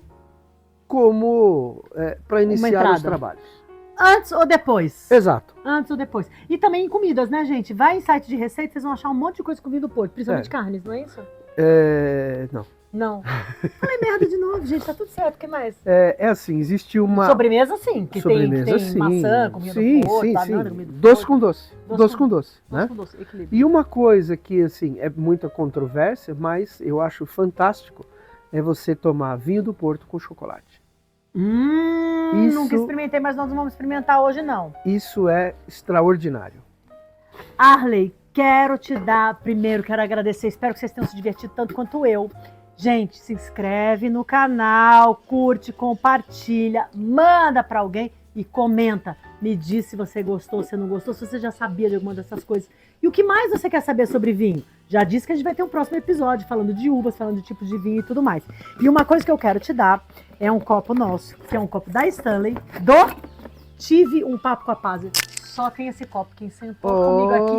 como para iniciar os trabalhos. Antes ou depois? Exato. Antes ou depois. E também em comidas, né, gente? Vai em site de receita, vocês vão achar um monte de coisa com vinho do Porto, principalmente carnes, não é isso? Não. Não. Falei merda de novo, gente, tá tudo certo, o que mais? É assim, existe uma... Sobremesa, sim, que sobremesa, tem sim. Maçã, comida do Porto, banana, comida do Doce Porto. com doce. Doce com doce, né? Doce com doce, equilíbrio. E uma coisa que, assim, é muita controvérsia, mas eu acho fantástico, é você tomar vinho do Porto com chocolate. Nunca experimentei, mas nós não vamos experimentar hoje, não. Isso é extraordinário. Arley, quero agradecer, espero que vocês tenham se divertido tanto quanto eu. Gente, se inscreve no canal, curte, compartilha, manda pra alguém e comenta. Me diz se você gostou, se não gostou, se você já sabia de alguma dessas coisas. E o que mais você quer saber sobre vinho? Já disse que a gente vai ter um próximo episódio falando de uvas, falando de tipos de vinho e tudo mais. E uma coisa que eu quero te dar é um copo nosso, que é um copo da Stanley, Tive um Papo com a Paz. Só tem esse copo. Quem sentou comigo aqui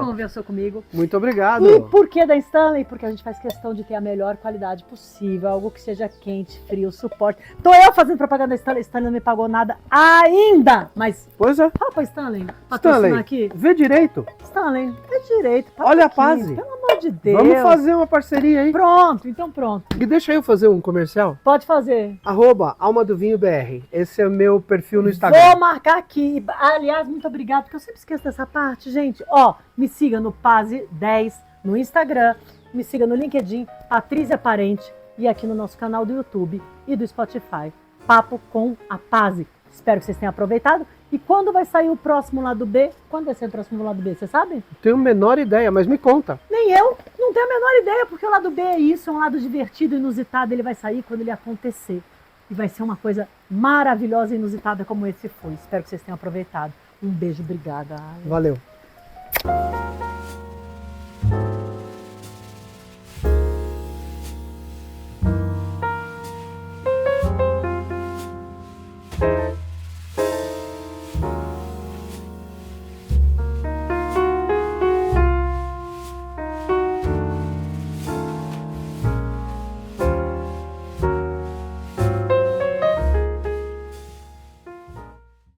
conversou comigo. Muito obrigado. E por que da Stanley? Porque a gente faz questão de ter a melhor qualidade possível, algo que seja quente, frio, suporte. Tô eu fazendo propaganda da Stanley, Stanley não me pagou nada ainda, mas... Pois é. Fala pra Stanley, Stanley, aqui. Vê direito. Stanley, vê direito. Olha aqui, a Paz. Pelo amor de Deus. Vamos fazer uma parceria aí. Pronto, então pronto. E deixa eu fazer um comercial. Pode fazer. @Alma do Vinho BR. Esse é o meu perfil no Instagram. Vou marcar aqui. Aliás, muito obrigado, porque eu sempre esqueço dessa parte, gente. Me siga no Pazi10 no Instagram, me siga no LinkedIn, Patrícia Parente, e aqui no nosso canal do YouTube e do Spotify, Papo com a Pazi. Espero que vocês tenham aproveitado. E quando vai sair o próximo lado B? Quando vai sair o próximo lado B, você sabe? Tenho a menor ideia, mas me conta. Nem eu, não tenho a menor ideia, porque o lado B é isso, é um lado divertido, inusitado, ele vai sair quando ele acontecer. E vai ser uma coisa maravilhosa e inusitada como esse foi. Espero que vocês tenham aproveitado. Um beijo, obrigada. Valeu.